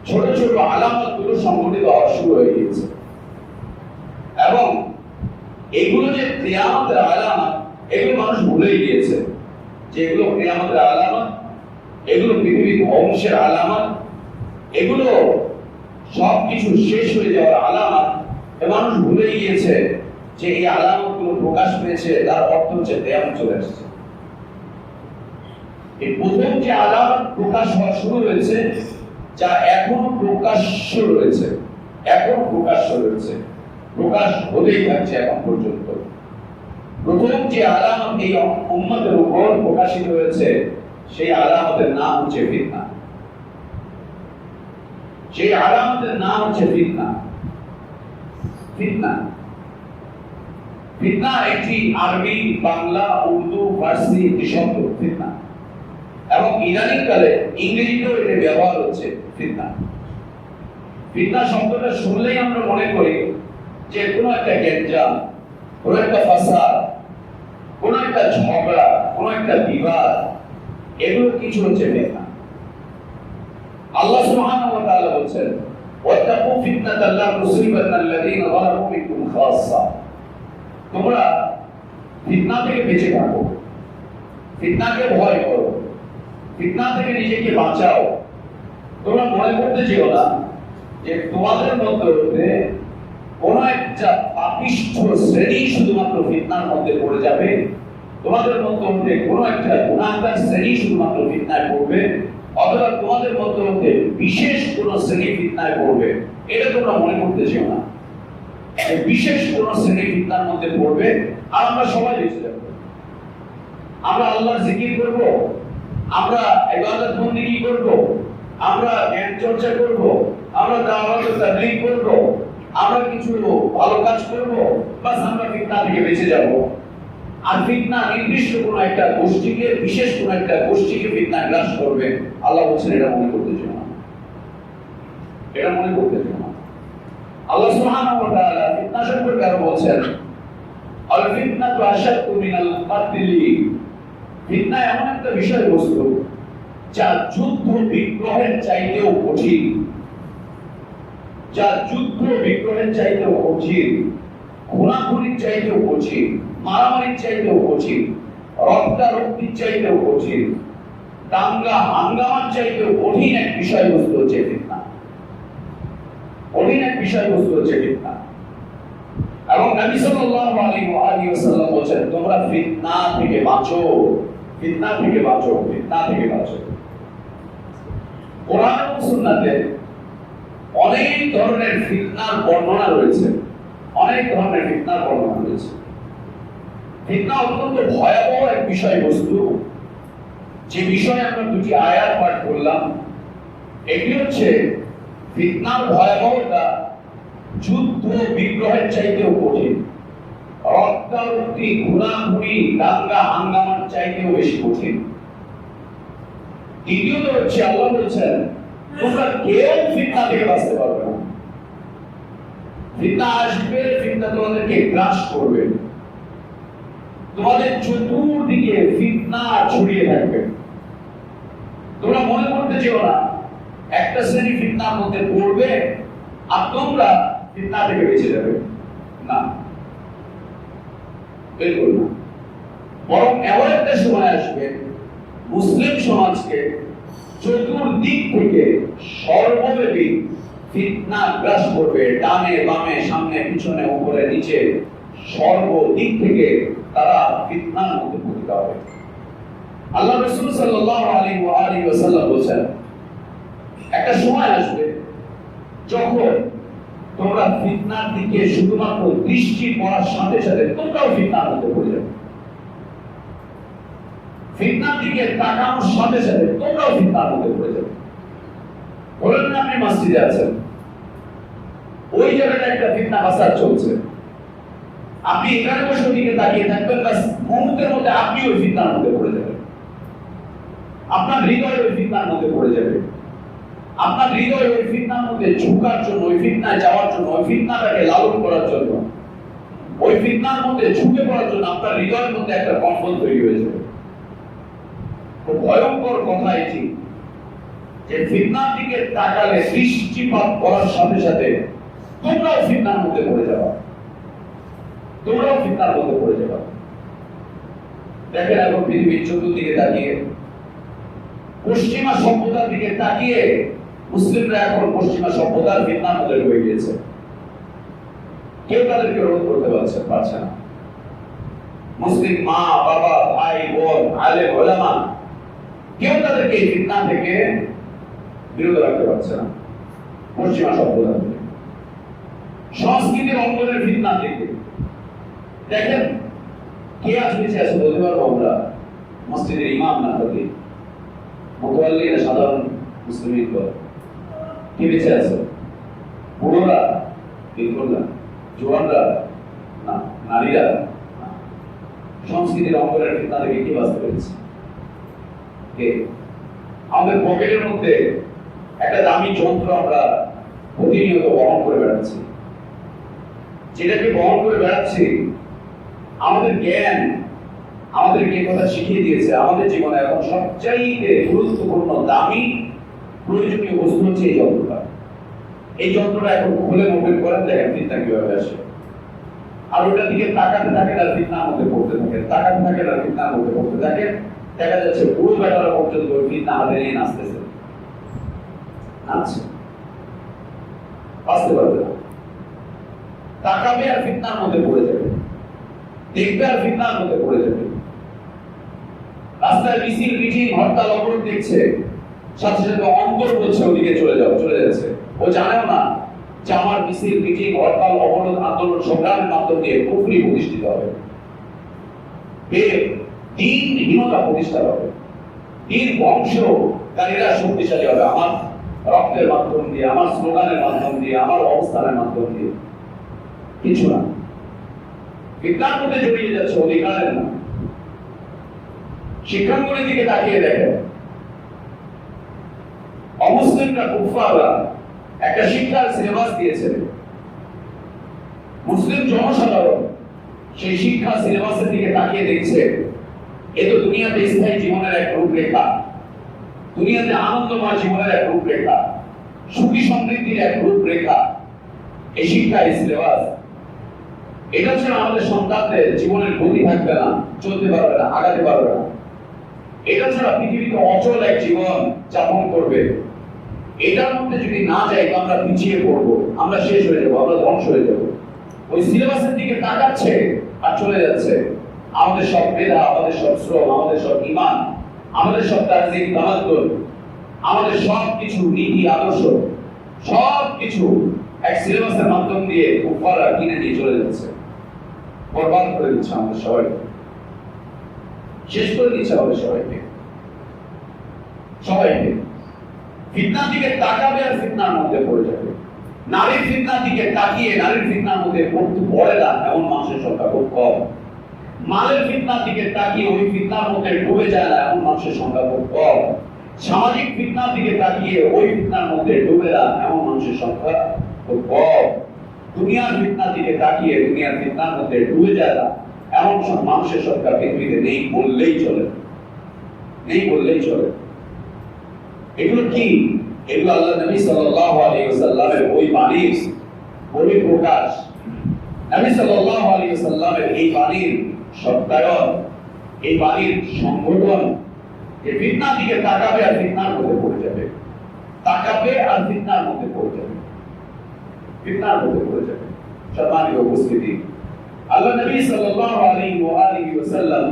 ছোট ছোট আলামতগুলো সংঘটিত হওয়া শুরু হয়ে গিয়েছে, এবং এগুলো যে কিয়ামতের আলামত, এগুলো মানুষ ভুলেই গিয়েছে যে এগুলো কিয়ামতের আলামত, এগুলো পৃথিবীর ধ্বংসের আলামত, এগুলো সবকিছু শেষ হয়ে যাওয়ার আলামত। মানুষ ভুলে গিয়েছে যে এই আলামতগুলো প্রকাশ পেয়েছে, তার অর্থ হচ্ছে কিয়ামত চলে আসছে। এই প্রথম যে আলামত প্রকাশ হওয়া শুরু হয়েছে, যা এখনো প্রকাশ্য রয়েছে, প্রকাশ হতেই থাকছে এখন পর্যন্ত। প্রথম যে আলামত এই উম্মতের উপর প্রকাশিত হয়েছে, সেই আলামতের নাম হচ্ছে ফিতনা। সেই আলামতের নাম হচ্ছে ফিতনা। ফিতনা একটি আরবি, বাংলা, উর্দু, ফার্সি একটি শব্দ ফিতনা, এবং ইদানিং কালে ইংরেজিতেও এর ব্যবহার হচ্ছে ফিতনা। ফিতনা শব্দটা শুনলেই আমরা মনে করি যে কোনো একটা গ্যাঞ্জাম, কোনো একটা ফাসাদ, কোনো একটা ঝগড়া, কোনো একটা বিবাদ, এগুলো কিছু হচ্ছে ফিতনা। আল্লাহ সুবহানাহু ওয়া তাআলা বলেন, ওয়াত্তাকু ফিতনাতাল লা তুসিবান্নাল্লাযীনা যালামু মিনকুম খাসসা। তোমরা ফিতনা থেকে বেঁচে থাকো, ফিতনাকে ভয় করো, ফিতনা থেকে নিজেকে বাঁচাও। তোমরা মনে করতে যেও না যে তোমাদের মধ্যে কোন একটা পাপিষ্ঠ শ্রেণী শুধুমাত্র ফিতনার মধ্যে পড়ে যাবে, তোমাদের মধ্যে কোন একটা গুনাহগার শ্রেণী শুধুমাত্র ফিতনায় পড়বে, অথবা তোমাদের মধ্যে বিশেষ কোন শ্রেণী ফিতনায় পড়বে। এটা তোমরা মনে করতে যেও না। বিশেষ কোন শ্রেণী ফিতনার মধ্যে পড়বে, আর আমরা সবাই বেঁচে যাব। আমরা আল্লাহর জিকির করব, আমরা ইবাদত বন্দেগী করব, আমরা জ্ঞান চর্চা করব, আমরা দাওয়াত ও তাবলীগ করব, আমরা কিছু ভালো কাজ করব, বাস আমরা ফিতনা থেকে বেঁচে যাব। আর ফিতনা নির্দিষ্ট কোন একটা গোষ্ঠীকে, বিশেষ কোন একটা গোষ্ঠীকে ফিতনা গ্রাস করবে, আল্লাহ বলেন এটা মনে করতে চাও না, এটা মনে করতে চাও না। আল্লাহ সুবহানাহু ওয়া তাআলা ফিতনা সম্পর্কে আরো বলেন, আল ফিতনাতু আশাদ্দু মিনাল কাতলি। ফিতনা এমন একটা বিষয়বস্তু যা যুদ্ধ বিগ্রহের চাইতেও কঠিন, যা যুদ্ধ বিগ্রহের চাইতেও কঠিন, খুনাখুনির চাইতেও কঠিন, মারামারির চাইতেও কঠিন, রক্তারক্তির চাইতেও কঠিন, দাঙ্গা হাঙ্গামার চাইতেও কঠিন এক বিষয়বস্তু হচ্ছে ফিতনা। কঠিন এক বিষয়বস্তু হচ্ছে ফিতনা। এবং নবী সাল্লাল্লাহু আলাইহি ওয়াসাল্লাম বলেন, তোমরা ফিতনা থেকে বাঁচো, ফিতনা থেকে বাঁচো, ফিতনা থেকে বাঁচো। কোরআন ও সুন্নাতে অনেক ধরনের ফিতনার বর্ণনা রয়েছে, অনেক ধরনের ফিতনার বর্ণনা রয়েছে। ফিতনা অত্যন্ত ভয়াবহ এক বিষয়বস্তু, যে বিষয়ে আমরা দুটি আয়াত পাঠ করলাম। এটি হচ্ছে ফিতনার ভয়াবহতা যুদ্ধ বিগ্রহের চাইতেও কঠিন, রক্তারক্তি, খুনাখুনি, দাঙ্গা হাঙ্গামার চাইতেও বেশি কঠিন। দ্বিতীয়ত হচ্ছে আল্লাহ বলছেন, তোমরা কেউ ফিতনা থেকে বাঁচতে পারবে না। ফিতনা আসবে, ফিতনা তোমাদেরকে গ্রাস করবে, তোমাদের চতুর্দিকে ফিতনা ছড়িয়ে থাকবে। তোমরা মনে করতে চেও না একটা শ্রেণী ফিতনার মধ্যে পড়বে আর তোমরা ফিতনা থেকে বেঁচে যাবে, না, বিলকুল না। বরং এমন একটা সময় আসবে মুসলিম সমাজকে চতুর্দিক থেকে সর্বব্যাপী ফিতনা গ্রাস করবে। ডানে বামে, সামনে পিছনে, উপরে নিচে, সর্বদিক থেকে তারা ফিতনার মধ্যে পতিত হবে। আল্লাহ রাসূল সাল্লাল্লাহু আলাইহি ওয়াসাল্লাম বলেন, একটা সময় আসবে যখন তোমরা ফিতনার দিকে শুধুমাত্র দৃষ্টি পড়ার সাথে সাথে তোমরাও ফিতনার মধ্যে পড়ে যাবে। ফিতনার দিকে তাকানোর সাথে সাথে তোমরাও ফিতনার মধ্যে পড়ে যাবে। বলেন না, আপনি মসজিদে আছেন, ওই জায়গাটা একটা ফিতনা ফাসাদ চলছে, আপনি এখানে বসে দিকে তাকিয়ে থাকবেন, বাস মুহূর্তের মধ্যে আপনি ওই ফিতনার মধ্যে পড়ে যাবেন। আপনার হৃদয় ওই ফিতনার মধ্যে পড়ে যাবে। আপনার হৃদয় ওই ফিতনার মধ্যে ঝুঁকার জন্য, ওই ফিতনায় যাওয়ার জন্য, ওই ফিতনাটাকে লালন করার জন্য, ওই ফিতনার মধ্যে ঝুঁকে পড়ার জন্য আপনার হৃদয়ের মধ্যে একটা কম্পন তৈরি হয়ে যাবে। খুব ভয়ঙ্কর কথা এটি যে ফিতনার দিকে তাকালে দৃষ্টিপাত করার সাথে সাথে তোমরাও ফিতনার মধ্যে পড়ে যাবা, তোমরাও ফিতনার মধ্যে পড়ে যাবা। দেখেন এখন পৃথিবীর চতুর্দিকে তাকিয়ে, পশ্চিমা সভ্যতার দিকে তাকিয়ে মুসলিমরা এখন পশ্চিমা সভ্যতার ফিতনার মধ্যে ঢুকে গিয়েছে। কেউ তাদেরকে রোধ করতে পারছে না। মুসলিম মা বাবা ভাই বোন আলেম ওলামা কেউ তাদেরকে এই ফিতনা থেকে বিরত রাখতে পারছে না। পশ্চিমা সভ্যতা থেকে, সংস্কৃতির অঙ্গনের ফিতনা থেকে দেখেন কে আজ বেঁচে আছে বলতে পারবো আমরা? মসজিদের ইমাম না থাকি, মোতাল্লি না সাধারণ মুসলিম কে বেঁচে আছে? বুড়োরা? বিলকুল না। জোয়ানরা? না। নারীরা? না। সংস্কৃতির অঙ্গনের ফিতনা থেকে কে বাঁচতে পেরেছে? কে? আমাদের পকেটের মধ্যে একটা দামি যন্ত্র আমরা প্রতিনিয়ত বহন করে বেড়াচ্ছি, যেটাকে বহন করে বেড়াচ্ছি আমাদের জ্ঞান আমাদেরকে কথা শিখিয়ে দিয়েছে আমাদের জীবনে এখন সবচাইতে গুরুত্বপূর্ণ দামি প্রয়োজনীয় বস্তু হচ্ছে এই যন্ত্রটা। এই যন্ত্রটা এখন খুলে মোবাইল করেন, দেখেন ফিতনা কিভাবে আসে। আর ওটার দিকে তাকাতে থাকে আর ফিতনার মধ্যে পড়তে থাকে, তাকাতে থাকে আর ফিতনার মধ্যে পড়তে থাকে। দেখা যাচ্ছে পুরো বেটারা পর্যন্ত ওই ফিতনা হাতে নিয়ে নাচতেছে, নাচছে, বাঁচতে পারবে না। তাকাবে আর ফিতনার মধ্যে পড়ে যাবে, দেখবে আর ফিতনার মধ্যে পড়ে যাবে। রাস্তায় মিছিল মিটিং হরতাল অবরোধ দেখছে, সাথে সাথে অন্তর বলছে ওদিকে চলে যাও, চলে যাচ্ছে। ও জানেও না যে আমার মিছিল মিটিং হরতাল অবরোধ আন্দোলন সংগ্রামের মাধ্যম দিয়ে কুফরি প্রতিষ্ঠিত হবে, দিনহীনতা প্রতিষ্ঠা হবে, দিন ধ্বংসকারীরা শক্তিশালী হবে আমার রক্তের মাধ্যম দিয়ে, আমার স্লোগানের মাধ্যম দিয়ে, আমার অবস্থানের মাধ্যম দিয়ে। কিছু না, ফিতনার মধ্যে জড়িয়ে যাচ্ছে অধিকারের না। শিক্ষাঙ্গনের দিকে তাকিয়ে দেখেন, অমুসলিমরা কুফফাররা একটা শিক্ষার সিলেবাস দিয়েছে, মুসলিম জনসাধারণ সেই শিক্ষা সিলেবাসের দিকে তাকিয়ে দেখছে এ তো দুনিয়াতে স্থায়ী জীবনের এক রূপরেখা, দুনিয়াতে আনন্দময় জীবনের এক রূপরেখা, সুখী সমৃদ্ধির এক রূপরেখা। এই শিক্ষা, এই সিলেবাস, এটা ছাড়া আমাদের সন্তানদের জীবনের গতি থাকবে না, চলতে পারবে না, আগাতে পারবে না। এটা ছাড়া পৃথিবীতে অচল এক জীবন যাপন করবে। এটার মধ্যে যদি না যাই তো আমরা পিছিয়ে পড়বো, আমরা শেষ হয়ে যাবো, আমরা ধ্বংস হয়ে যাবো। ওই সিলেবাসের দিকে তাকাচ্ছে আর চলে যাচ্ছে। আমাদের সব মেধা, আমাদের সব শ্রম, আমাদের সব ঈমান, আমাদের সব তাহজিব তামাদ্দুন, আমাদের সব কিছু নীতি আদর্শ, সব কিছু এক সিলেবাসের মাধ্যম দিয়ে কুফফাররা কিনে নিয়ে চলে যাচ্ছে, বরবাদ করে দিচ্ছে আমাদের সবাইকে, শেষ করে দিচ্ছে আমাদের সবাইকে। ফিতনার দিকে তাকাবে আর ফিতনার মধ্যে পড়ে যাবে। নারীর ফিতনার দিকে তাকিয়ে নারীর ফিতনার মধ্যে পড়ে না এমন মানুষের সংখ্যা খুব কম। মালের ফিতনার দিকে তাকিয়ে ওই ফিতনার মধ্যে ডুবে যায় না এমন মানুষের সংখ্যা খুব কম। সামাজিক ফিতনার দিকে তাকিয়ে ওই ফিতনার মধ্যে ডুবে না এমন মানুষের সংখ্যা খুব কম। দুনিয়ার ফিতনার দিকে তাকিয়ে দুনিয়ার ফিতনার মধ্যে ডুবে যায় না এমন সব মানুষের সংখ্যা পৃথিবীতে নেই বললেই চলে, নেই বললেই চলে। এগুলো কি? এগুলো আল্লাহ নবী সাল্লাল্লাহু আলাইহি ওয়াসাল্লামের ওই বাণীর পরিপ্রকাশ, নবী সাল্লাল্লাহু আলাইহি ওয়াসাল্লামের এই বাণীর সত্যায়ন, এই বাণীর সংগঠন। যে ফিতনার দিকে তাকাবে আর ফিতনার মধ্যে পড়ে যাবে, তাকাবে আর ফিতনার মধ্যে পড়ে যাবে, ফিতনার মধ্যে পড়ে যাবে। সম্মানিত উপস্থিতি, আল্লাহ নবী সাল্লাল্লাহু আলাইহি ওয়াসাল্লাম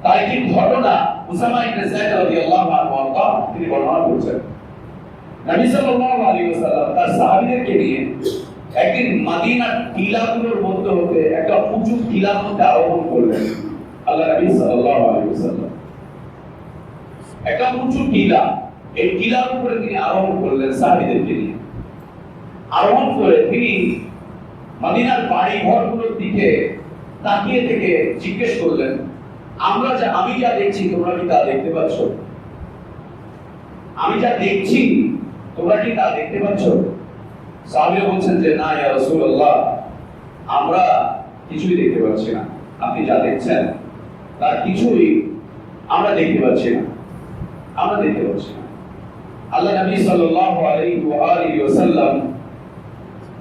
তার একটি ঘটনা উসামা ইবনে যায়েদ রাদিয়াল্লাহু আনহু তিনি বর্ণনা করেছেন। নবী সাল্লাল্লাহু আলাইহি ওয়াসাল্লাম তার সাহাবীদেরকে নিয়ে একদিন মদিনার টিলাগুলোর মধ্যে হতে একটা উঁচু টিলার মধ্যে আরোহণ করলেন। আল্লাহ নবী সাল্লাল্লাহু আলাইহি ওয়াসাল্লাম একটা উঁচু টিলা, এই টিলার উপরে তিনি আরোহণ করলেন সাহাবীদেরকে নিয়ে। আরোহণ করে তিনি মদিনার বাড়ি ঘরগুলোর দিকে তাকিয়ে থেকে জিজ্ঞেস করলেন, আমি যা দেখছি তোমরা কি তা দেখতে পাচ্ছ? আমি যা দেখছি তোমরা কি তা দেখতে পাচ্ছ? সাহাবীরা বলছেন যে না ইয়া রাসূলুল্লাহ, আমরা কিছুই দেখতে পাচ্ছি না। আপনি যা দেখছেন তার কিছুই আমরা দেখতে পাচ্ছি না, আমরা দেখতে পাচ্ছি না। আল্লাহ নবী সাল্লাল্লাহু আলাইহি ওয়া আলিহি ওয়াসাল্লাম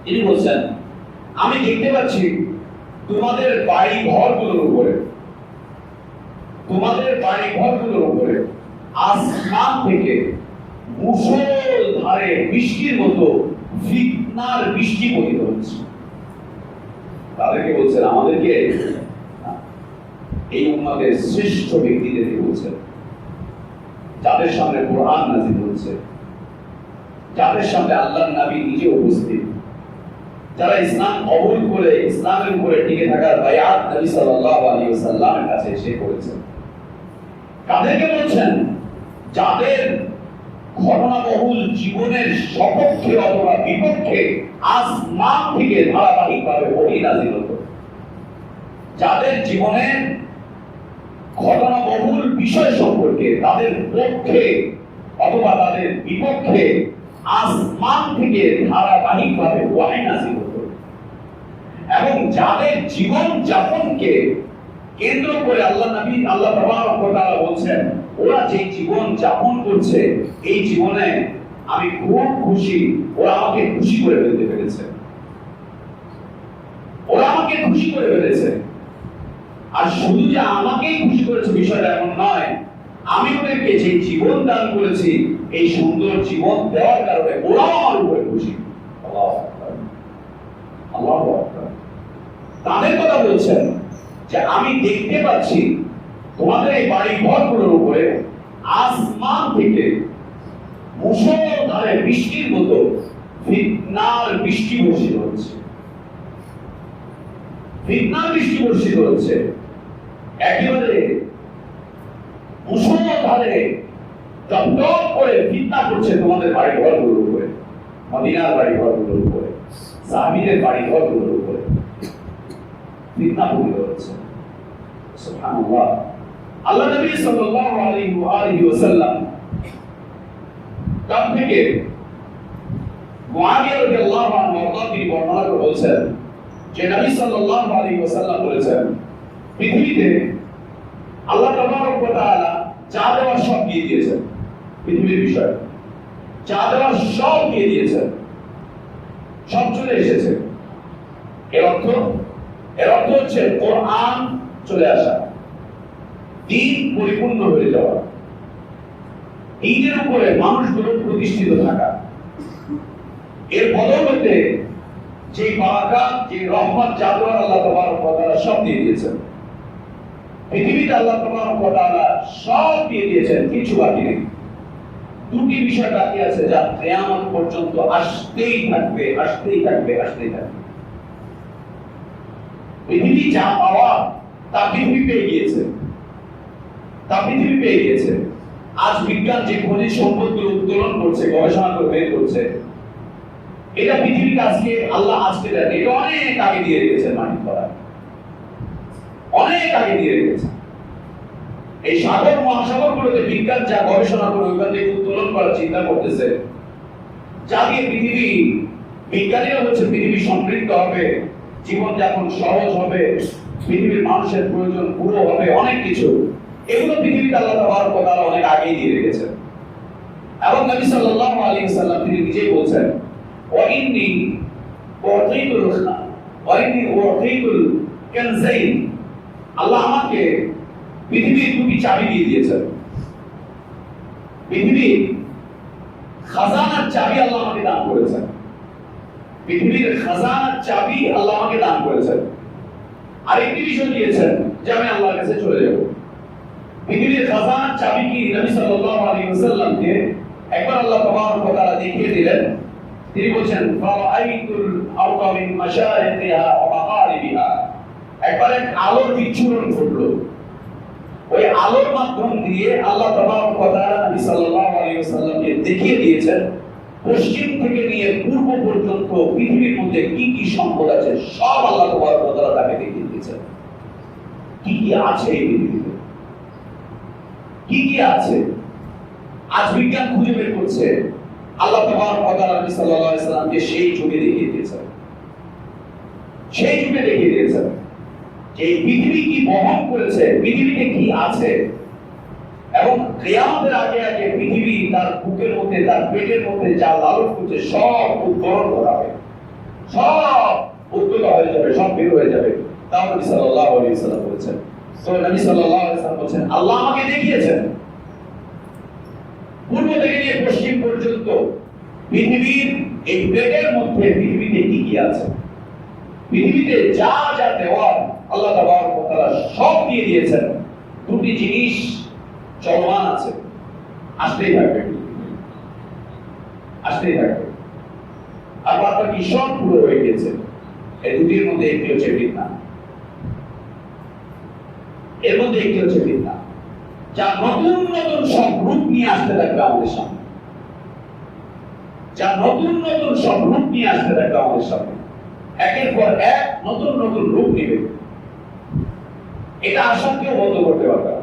তিনি বলছেন, আমি দেখতে পাচ্ছি তোমাদের বাড়ি ঘরগুলোর উপরে, তোমাদের বাড়ি ঘরগুলোর উপরে আসমান থেকে মুষলধারে বৃষ্টির মতো ফিতনার বৃষ্টি পতিত হচ্ছে। তাদেরকে বলছেন, আমাদেরকে এই উম্মতের শ্রেষ্ঠ ব্যক্তিদেরকে বলছেন, যাদের সামনে কোরআন নাযিল হচ্ছে, যাদের সামনে আল্লাহর নবী নিজে উপস্থিত, যারা ইসলাম কবুল করে ইসলামের উপরে টিকে থাকার বায়াত নবী সাল্লাল্লাহু আলাইহি ওয়াসাল্লামের কাছে এসে করেছেন। কাদেরকে বলছেন? যাদের ঘটনাবহুল জীবনের সপক্ষে অথবা বিপক্ষে আসমান থেকে ধারাবাহিকভাবে ওহী নাযিল হতো, যাদের জীবনের ঘটনাবহুল বিষয় সম্পর্কে তাদের পক্ষে অথবা তাদের বিপক্ষে আসমান থেকে ধারাবাহিকভাবে ওহী নাযিল হতো, এবং যাদের জীবন যাপনকে কেন্দ্র করে আল্লাহ তাবারক ওয়া তাআলা বলছেন, ওরা যে জীবন যাপন করছে এই জীবনে আমি খুব খুশি, ওরা আমাকে খুশি করে ফেলতে পেরেছে, ওরা আমাকে খুশি করে ফেলেছে। আর শুধু যে আমাকেই খুশি করেছে বিষয়টা এমন নয়, আমি ওদেরকে যে জীবন দান করেছি এই সুন্দর জীবন দেওয়ার কারণে ওরাও আমার উপরে খুশি। আল্লাহু আকবার, আল্লাহু আকবার। তাদের কথা বলছেন যে আমি দেখতে পাচ্ছি তোমাদের এই বাড়ি ঘরগুলোর উপরে আসমান থেকে মুষলধারে বৃষ্টির মতো ফিতনার বৃষ্টি বর্ষিত হচ্ছে, ফিতনার বৃষ্টি বর্ষিত হচ্ছে। একেবারে মুষলধারে টপটপ করে ফিতনা করছে তোমাদের বাড়ি ঘরগুলোর উপরে, মদিনার বাড়ি ঘরগুলোর উপরে, সাহাবীদের বাড়ি ঘরগুলোর উপরে ফিতনা পতিত হচ্ছে। সুবহানাল্লাহ। আল্লাহ নবী সাল্লাল্লাহু আলাইহি ওয়াসাল্লাম তার থেকে মুআবিয়া রাদিয়াল্লাহু আনহু তিনি বর্ণনা করে বলছেন যে নবী সাল্লাল্লাহু আলাইহি ওয়াসাল্লাম বলেছেন, পৃথিবীতে আল্লাহ তাবারক ওয়া তাআলা যা দেওয়ার সব দিয়ে দিয়েছেন, পৃথিবীর বিষয় যা দেওয়ার সব দিয়ে দিয়েছেন, সব চলে এসেছে। এর অর্থ হচ্ছে কোরআন চলে আসা, দ্বীন পরিপূর্ণ হয়ে যাওয়া, দ্বীনের উপরে মানুষগুলো প্রতিষ্ঠিত থাকা। এর বদৌলতে যে বারাকাত, যে রহমত যা দেওয়ার আল্লাহ তাবারক ওয়া তাআলা সব দিয়ে দিয়েছেন। পৃথিবীতে আল্লাহ তাবারক ওয়া তাআলা সব দিয়ে দিয়েছেন, কিছু বাকি নেই। দুটি বিষয় বাকি আছে যা কিয়ামত পর্যন্ত আসতেই থাকবে, আসতেই থাকবে, আসতেই থাকবে। পৃথিবী যা পাওয়া তা পৃথিবী পেয়ে গিয়েছে, তা পৃথিবী পেয়ে গিয়েছে। আজ বিজ্ঞান যে খনিজ সম্পদগুলো উত্তোলন করছে, গবেষণা করে বের করছে, এটা পৃথিবীকে আজকে আল্লাহ আজকে দেন, এটা অনেক আগে দিয়ে রেখেছেন মানিক করা, অনেক আগে দিয়ে রেখেছেন। এই সাগর মহাসাগরগুলোতে বিজ্ঞান যা গবেষণা করে ওইখান থেকে উত্তোলন করার চিন্তা করতেছে, যা দিয়ে পৃথিবী, বিজ্ঞানীরা হচ্ছে পৃথিবী সমৃদ্ধ হবে, জীবনযাপন সহজ হবে, পৃথিবীর মানুষের প্রয়োজন পুরো হবে, অনেক কিছু। এগুলো পৃথিবীতে আল্লাহ তাবারক ওয়া তাআলা অনেক আগেই দিয়ে রেখেছেন। এবং নবী সাল্লাল্লাহু আলাইহি ওয়াসাল্লাম তিনি নিজেই বলছেন, ওয়াইন্নী উতিতুল কানজাইন, আল্লাহ আমাকে পৃথিবীর দুটি চাবি দিয়ে দিয়েছেন। পৃথিবীর খাজানার চাবি আল্লাহ আমাকে দান করেছেন, পৃথিবীর খাজানার চাবি আল্লাহ আমাকে দান করেছেন। আরেকটি বিষয় দিয়েছেন যে আমি আল্লাহর কাছে চলে যাব। পৃথিবীর খাজানার চাবি কি নবী সাল্লাল্লাহু আলাইহি ওয়াসাল্লামকে একবার আল্লাহ তাবারক ওয়া তাআলা দেখিয়ে দিলেন। তিনি বলেন, ফারাআইতুল আরদা মিন মাশারিকিহা ওয়া মাগারিবিহা, একবার এক আলোর বিচ্ছুরণ ঘটলো। ওই আলোর মাধ্যম দিয়ে আল্লাহ তাবারক ওয়া তাআলা নবী সাল্লাল্লাহু আলাইহি ওয়াসাল্লামকে দেখিয়ে দিয়েছেন পশ্চিম থেকে নিয়ে পূর্ব পর্যন্ত পৃথিবীর মধ্যে কি কি সম্পদ আছে সব আল্লাহ তাবারক ওয়া তাআলা তাকে দেখিয়ে দিয়েছেন, কি কি আছে এই পৃথিবীতে। কি কি আছে আজ বিজ্ঞান খুঁজে বের করছে। আল্লাহ তাবারক ওয়া তাআলা নবী সাল্লাল্লাহু আলাইহি সাল্লামকে সেই যুগে দেখিয়ে দিয়েছেন, সেই যুগে দেখিয়ে দিয়েছেন যে এই পৃথিবী কি বহন করেছে, পৃথিবীতে কি আছে, এবং কিয়ামতের আগে আগে পৃথিবী তার বুকের মধ্যে, তার পেটের মধ্যে যা লালন করছে সব উদ্ধারণ করা হবে, সব উদ্গত হয়ে যাবে, সব বের হয়ে যাবে। তাও নবী সাল্লাল্লাহু আলাইহি সাল্লাম বলেছেন। তো নবী সাল্লাল্লাহু আলাইহি সাল্লাম বলেছেন, আল্লাহ আমাকে দেখিয়েছেন পূর্ব থেকে নিয়ে পশ্চিম পর্যন্ত পৃথিবীর এই পেটের মধ্যে পৃথিবীতে কি কি আছে, পৃথিবীতে যা যা দেওয়ার আল্লাহ তাবারক ওয়া তাআলা সব দিয়ে দিয়েছেন। দুটি জিনিস চলমান আছে, আসতেই থাকবে, আসতেই থাকবে। আর বাকি কি সব পুরো হয়ে গেছে। এই দুটির মধ্যে একটি হচ্ছে ফিতনা, এর মধ্যে একটি হচ্ছে ফিতনা, যা নতুন নতুন সব রূপ নিয়ে আসতে থাকবে আমাদের সামনে, যা নতুন নতুন সব রূপ নিয়ে আসতে থাকবে আমাদের সামনে, একের পর এক নতুন নতুন রূপ নেবে। এটা আশা কেউ বন্ধ করতে পারবে না।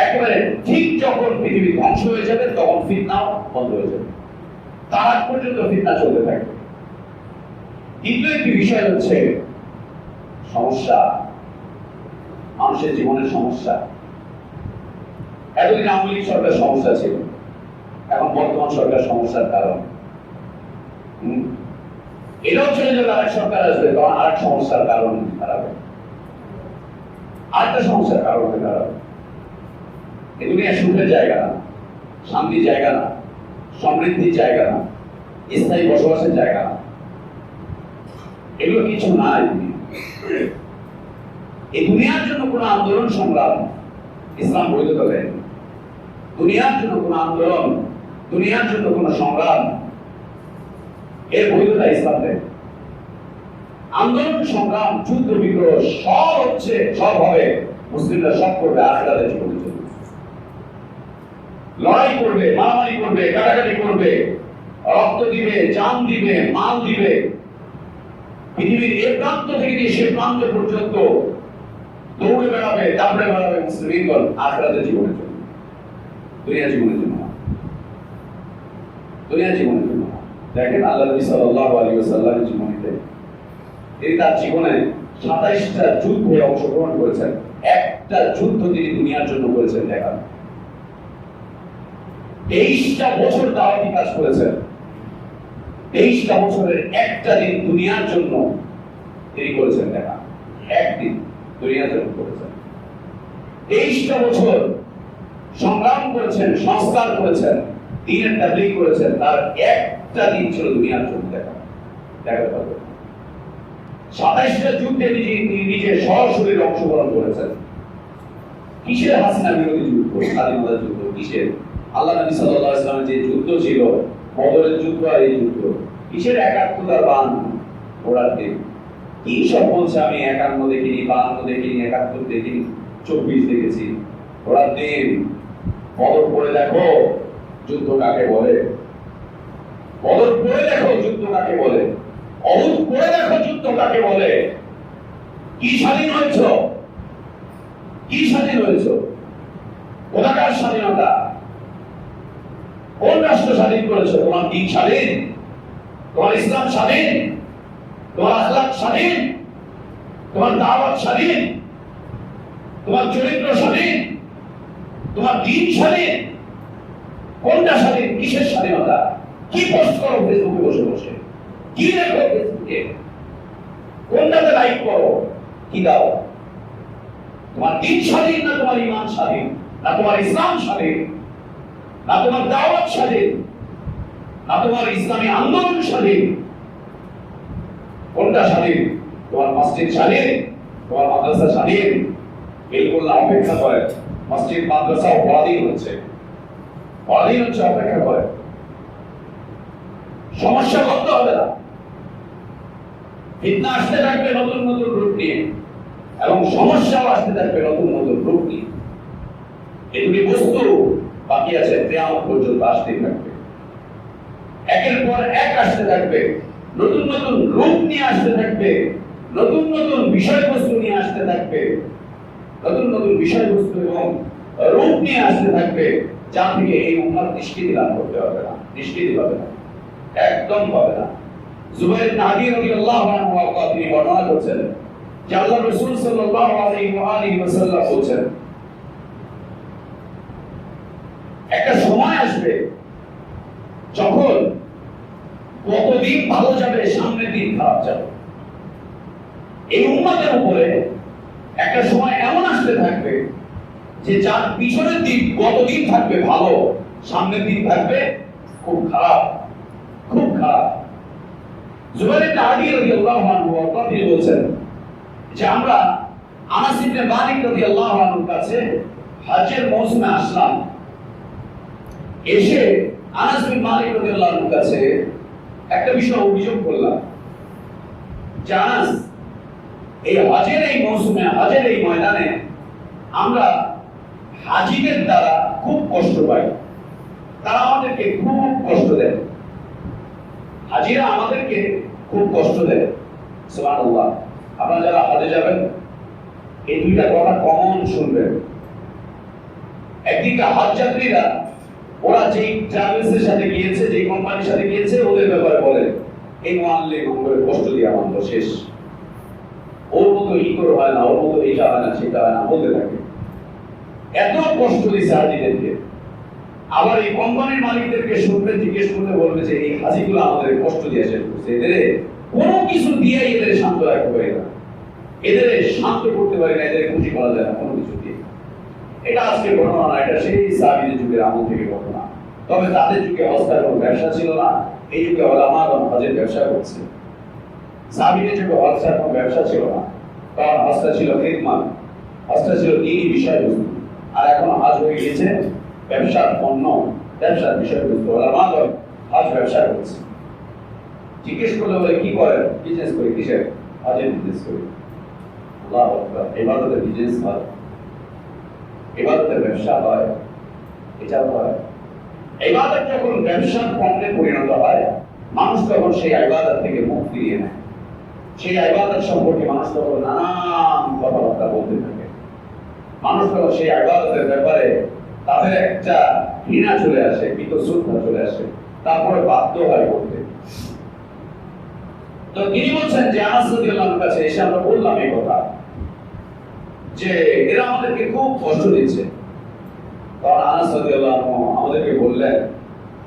একেবারে ঠিক যখন পৃথিবী ধ্বংস হয়ে যাবে তখন ফিতনাও বন্ধ হয়ে যাবে, তার আগ পর্যন্ত ফিতনা চলতে থাকবে। দ্বিতীয় একটি বিষয় হচ্ছে সমস্যা, মানুষের জীবনের সমস্যা। এতদিন আওয়ামী লীগ সরকার সমস্যা ছিল, এখন বর্তমান সরকার সমস্যার কারণ। এটাও চলে যাবে, আরেক সরকার আসবে, তখন আরেক সমস্যার কারণ দাঁড়াবে, আরেকটা সমস্যার কারণ হয়ে দাঁড়াবে। এই দুনিয়া সুখের জায়গা না, শান্তির জায়গা না, সমৃদ্ধির জায়গা না, স্থায়ী বসবাসের জায়গা না, এগুলো কিছু না। এই দুনিয়ার জন্য কোন আন্দোলন সংগ্রাম ইসলাম বৈধতা দেয়। দুনিয়ার জন্য কোন আন্দোলন, দুনিয়ার জন্য কোন সংগ্রাম, এর বৈধতা ইসলাম দেয়। আন্দোলন সংগ্রাম যুদ্ধ বিগ্রহ সব হচ্ছে, সব হবে, মুসলিমরা সব করবে আখিরাতের জীবনের জন্য। লড়াই করবে, মারামারি করবে, কাটাকাটি করবে, রক্ত দিবে, জান দিবে, মাল দিবে, পৃথিবীর এ প্রান্ত থেকে নিয়ে সে প্রান্ত পর্যন্ত দৌড়ে বেড়াবে, দাবড়ে বেড়াবে মুসলিমগণ আখিরাতের জীবনের জন্য, দুনিয়া জীবনের জন্য, দুনিয়া জীবনের জন্য। দেখেন আল্লাহ নবী সাল্লাল্লাহু আলাইহি ওয়াসাল্লামের জীবনীতে তিনি তার জীবনে 27টা যুদ্ধে অংশগ্রহণ করেছেন, একটা যুদ্ধ তিনি দুনিয়ার জন্য করেছেন। দেখান 23টা বছর দাওয়াতি কাজ করেছেন, 23টা বছরের একটা দিন দুনিয়ার জন্য তিনি করেছেন। দেখা একদিন দুনিয়ার জন্য করেছেন। 23টা বছর সংগ্রাম করেছেন, সংস্কার করেছেন, দ্বীনের তাবলীগ করেছেন, তার একটা দিন ছিল দুনিয়ার জন্য। দেখা দেখা পাবে 27টা যুদ্ধে নিজে সরাসরি অংশগ্রহণ করেছেন। কিসের হাসিনা বিরোধী যুদ্ধ, স্বাধীনতার যুদ্ধ, কিসের? আল্লাহ নবী সাল্লাল্লাহু আলাইহি ওয়াসাল্লামের যে যুদ্ধ ছিল, বদরের যুদ্ধ আর এই যুদ্ধ, কিসের 71 বান ওড়াতে? কি সব বলছে? আমি 51 দেখিনি, 52 দেখিনি, 71 দেখিনি, 24 দেখেছি। ওরা দিন বদর পড়ে দেখো যুদ্ধ কাকে বলে, বদর পড়ে দেখো যুদ্ধ কাকে বলে, অহুদ পড়ে দেখো যুদ্ধ কাকে বলে। কি স্বাধীন হয়েছ? কি স্বাধীন হয়েছ? কোথাকার স্বাধীনতা? কোন রাষ্ট্র স্বাধীন করেছে? তোমার দিন স্বাধীন, তোমার ইসলাম স্বাধীন, তোমার আখলাক স্বাধীন, তোমার দাওয়াত স্বাধীন, তোমার চরিত্র স্বাধীন, তোমার দিন স্বাধীন। কোনটা স্বাধীন? কিসের স্বাধীনতা? কি পোস্ট করো ফেসবুকে বসে বসে? কি লেখো ফেসবুকে? কোনটাতে লাইক করো? কি দাও? তোমার দিন স্বাধীন না তোমার ঈমান স্বাধীন, না তোমার ইসলাম স্বাধীন, না তোমার দাওয়াত স্বাধীন, না তোমার ইসলামী আন্দোলন স্বাধীন? কোনটা স্বাধীন? তোমার মসজিদ স্বাধীন, তোমার মাদ্রাসা স্বাধীন? বিলকুল না, অপেক্ষা করে। মসজিদ মাদ্রাসা পরাধীন হচ্ছে, পরাধীন হচ্ছে, অপেক্ষা করে। সমস্যা করতে হবে না, ফিতনা আসতে থাকবে নতুন নতুন রূপ নিয়ে, এবং সমস্যাও আসতে থাকবে নতুন নতুন রূপ নিয়ে। এই দুটি বস্তু বাকি আছে, কিয়ামত পর্যন্ত আসতেই থাকবে, একের পর এক আসতে থাকবে, নতুন নতুন রূপ নিয়ে আসতে থাকবে, নতুন নতুন বিষয়বস্তু নিয়ে আসতে থাকবে, নতুন নতুন বিষয়বস্তু এবং রূপ নিয়ে আসতে থাকবে, যা থেকে এই উম্মত নিষ্কৃতি লাভ করতে হবে না, নিষ্কৃতি পাবে না, একদম পাবে না। জুবাইর ইবনে আদি রাদিয়াল্লাহু আনহু তিনি বর্ণনা করছেন যে আল্লাহ রাসূল সাল্লাল্লাহু আলাইহি ওয়াসাল্লাম বলেছেন, একটা সময় আসবে যখন কতদিন ভালো যাবে, সামনের দিন খারাপ যাবে। এই উম্মতের উপরে একটা সময় এমন আসতে থাকবে যে যার পিছনের দিন কতদিন থাকবে ভালো, সামনের দিন থাকবে খুব খারাপ, খুব খারাপ। জুবাইর ইবনে আদি রাদিয়াল্লাহু আনহু তিনি বলেছেন যে আমরা আনাস ইবনে মালিক রাদিয়াল্লাহু আনহুর কাছে হজের মৌসুমে আসলাম। এসে আনাস বিন মালিক রাদিয়াল্লাহু আনহুর কাছে একটা বিষয় অভিযোগ করলাম যে আনাস, এই হজের এই মৌসুমে, হজের এই ময়দানে আমরা হাজিদের দ্বারা খুব কষ্ট পাই, তারা আমাদেরকে খুব কষ্ট দেয়, হাজিরা আমাদেরকে খুব কষ্ট দেয়। সুবহানাল্লাহ। আপনারা যারা হজে যাবেন এই দুইটা কথা কমন শুনবেন। একদিকে হজ যাত্রীরা ওরা যেই ট্রাভেলসের সাথে গিয়েছে, যেই কোম্পানির সাথে গিয়েছে, ওদের ব্যাপারে বলে এই মুআল্লিম আমাদের কষ্ট দিয়ে আমাদের শেষ, ওর মতো ই করে হয় না, ওর মতো এইটা হয় না, সেটা হয় না বলতে থাকে, এত কষ্ট দিচ্ছে হাজিদেরকে। আবার এই কোম্পানির মালিকদেরকে শুনবে, জিজ্ঞেস করতে বলবে যে এই হাজিগুলো আমাদের কষ্ট দিয়ে শেষ করছে, এদের কোনো কিছু দিয়ে এদের শান্ত রাখতে পারি না, এদের শান্ত করতে পারি না, এদের খুশি করা যায় না কোনো কিছু দিয়ে। এটা আজকে ঘটনা না, এটা সেই সাহাবীদের যুগের আমল থেকে ঘটনা। তবে তাদের যুগে হজের কোনো ব্যবসা ছিল না, এই যুগে উলামাগণ হজের ব্যবসা করছে। সাহাবীদের যুগে হজের কোনো ব্যবসা ছিল না, কারণ হজটা ছিল খিদমত, হজটা ছিল দ্বীনি বিষয়বস্তু। আর এখন হজ হয়ে গিয়েছে ব্যবসার পণ্য, ব্যবসার বিষয়বস্তু। উলামাগণ হজ ব্যবসা করছে। জিজ্ঞেস করলে বলে কি করেন? বিজনেস করি। কিসের? হজের বিজনেস করি। আল্লাহু আকবার। ইবাদতের বিজনেস হয়, ইবাদতের ব্যবসা হয়, এটা হয়। ইবাদত যখন ব্যবসার পণ্যে পরিণত হয়, মানুষ তখন সেই ইবাদত থেকে মুখ ফিরিয়ে নেয়। সেই ইবাদত সম্পর্কে মানুষ তখন নানান কথাবার্তা বলতে থাকে। মানুষ তখন সেই ইবাদতের ব্যাপারে তাদের একটা ঘৃণা চলে আসে, বিতশ্রদ্ধা চলে আসে, তারপরে বাধ্য হয় করতে। তো তিনি বলছেন যে আনাস রাদিয়াল্লাহু আনহুর কাছে এসে আমরা বললাম এই কথা যে এরা আমাদেরকে খুব কষ্ট দিচ্ছে। তখন আনাস রাদিয়াল্লাহু আনহু আমাদেরকে বললেন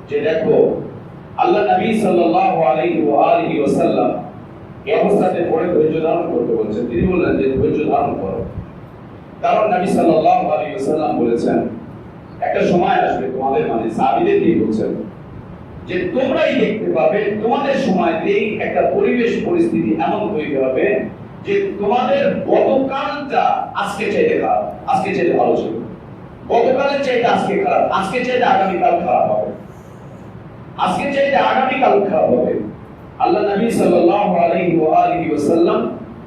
যে দেখো, আল্লাহ নবী সাল্লাল্লাহু আলাইহি ওয়াসাল্লাম এই অবস্থাতে পড়ে ধৈর্য ধারণ করতে বলেছেন। তিনি বললেন যে ধৈর্য ধারণ করো, কারণ নবী সাল্লাল্লাহু আলাইহি ওয়াসাল্লাম বলেছেন একটা সময় আসবে তোমাদের মাঝে, সাহাবীদেরকে বলছেন যে তোমরাই দেখতে পাবে তোমাদের সময়তেই একটা পরিবেশ পরিস্থিতি এমন তৈরি হবে যে তোমাদের গতকালটা আজকে চাইতে খারাপ, আজকে চাইতে ভালো ছিল, গতকালের চাইতে আজকে খারাপ, আজকে চাইতে আগামীকাল খারাপ হবে, আজকে চাইতে আগামীকাল খারাপ হবে। আল্লাহ নবী সাল্লাল্লাহু আলাইহি ওয়াসাল্লাম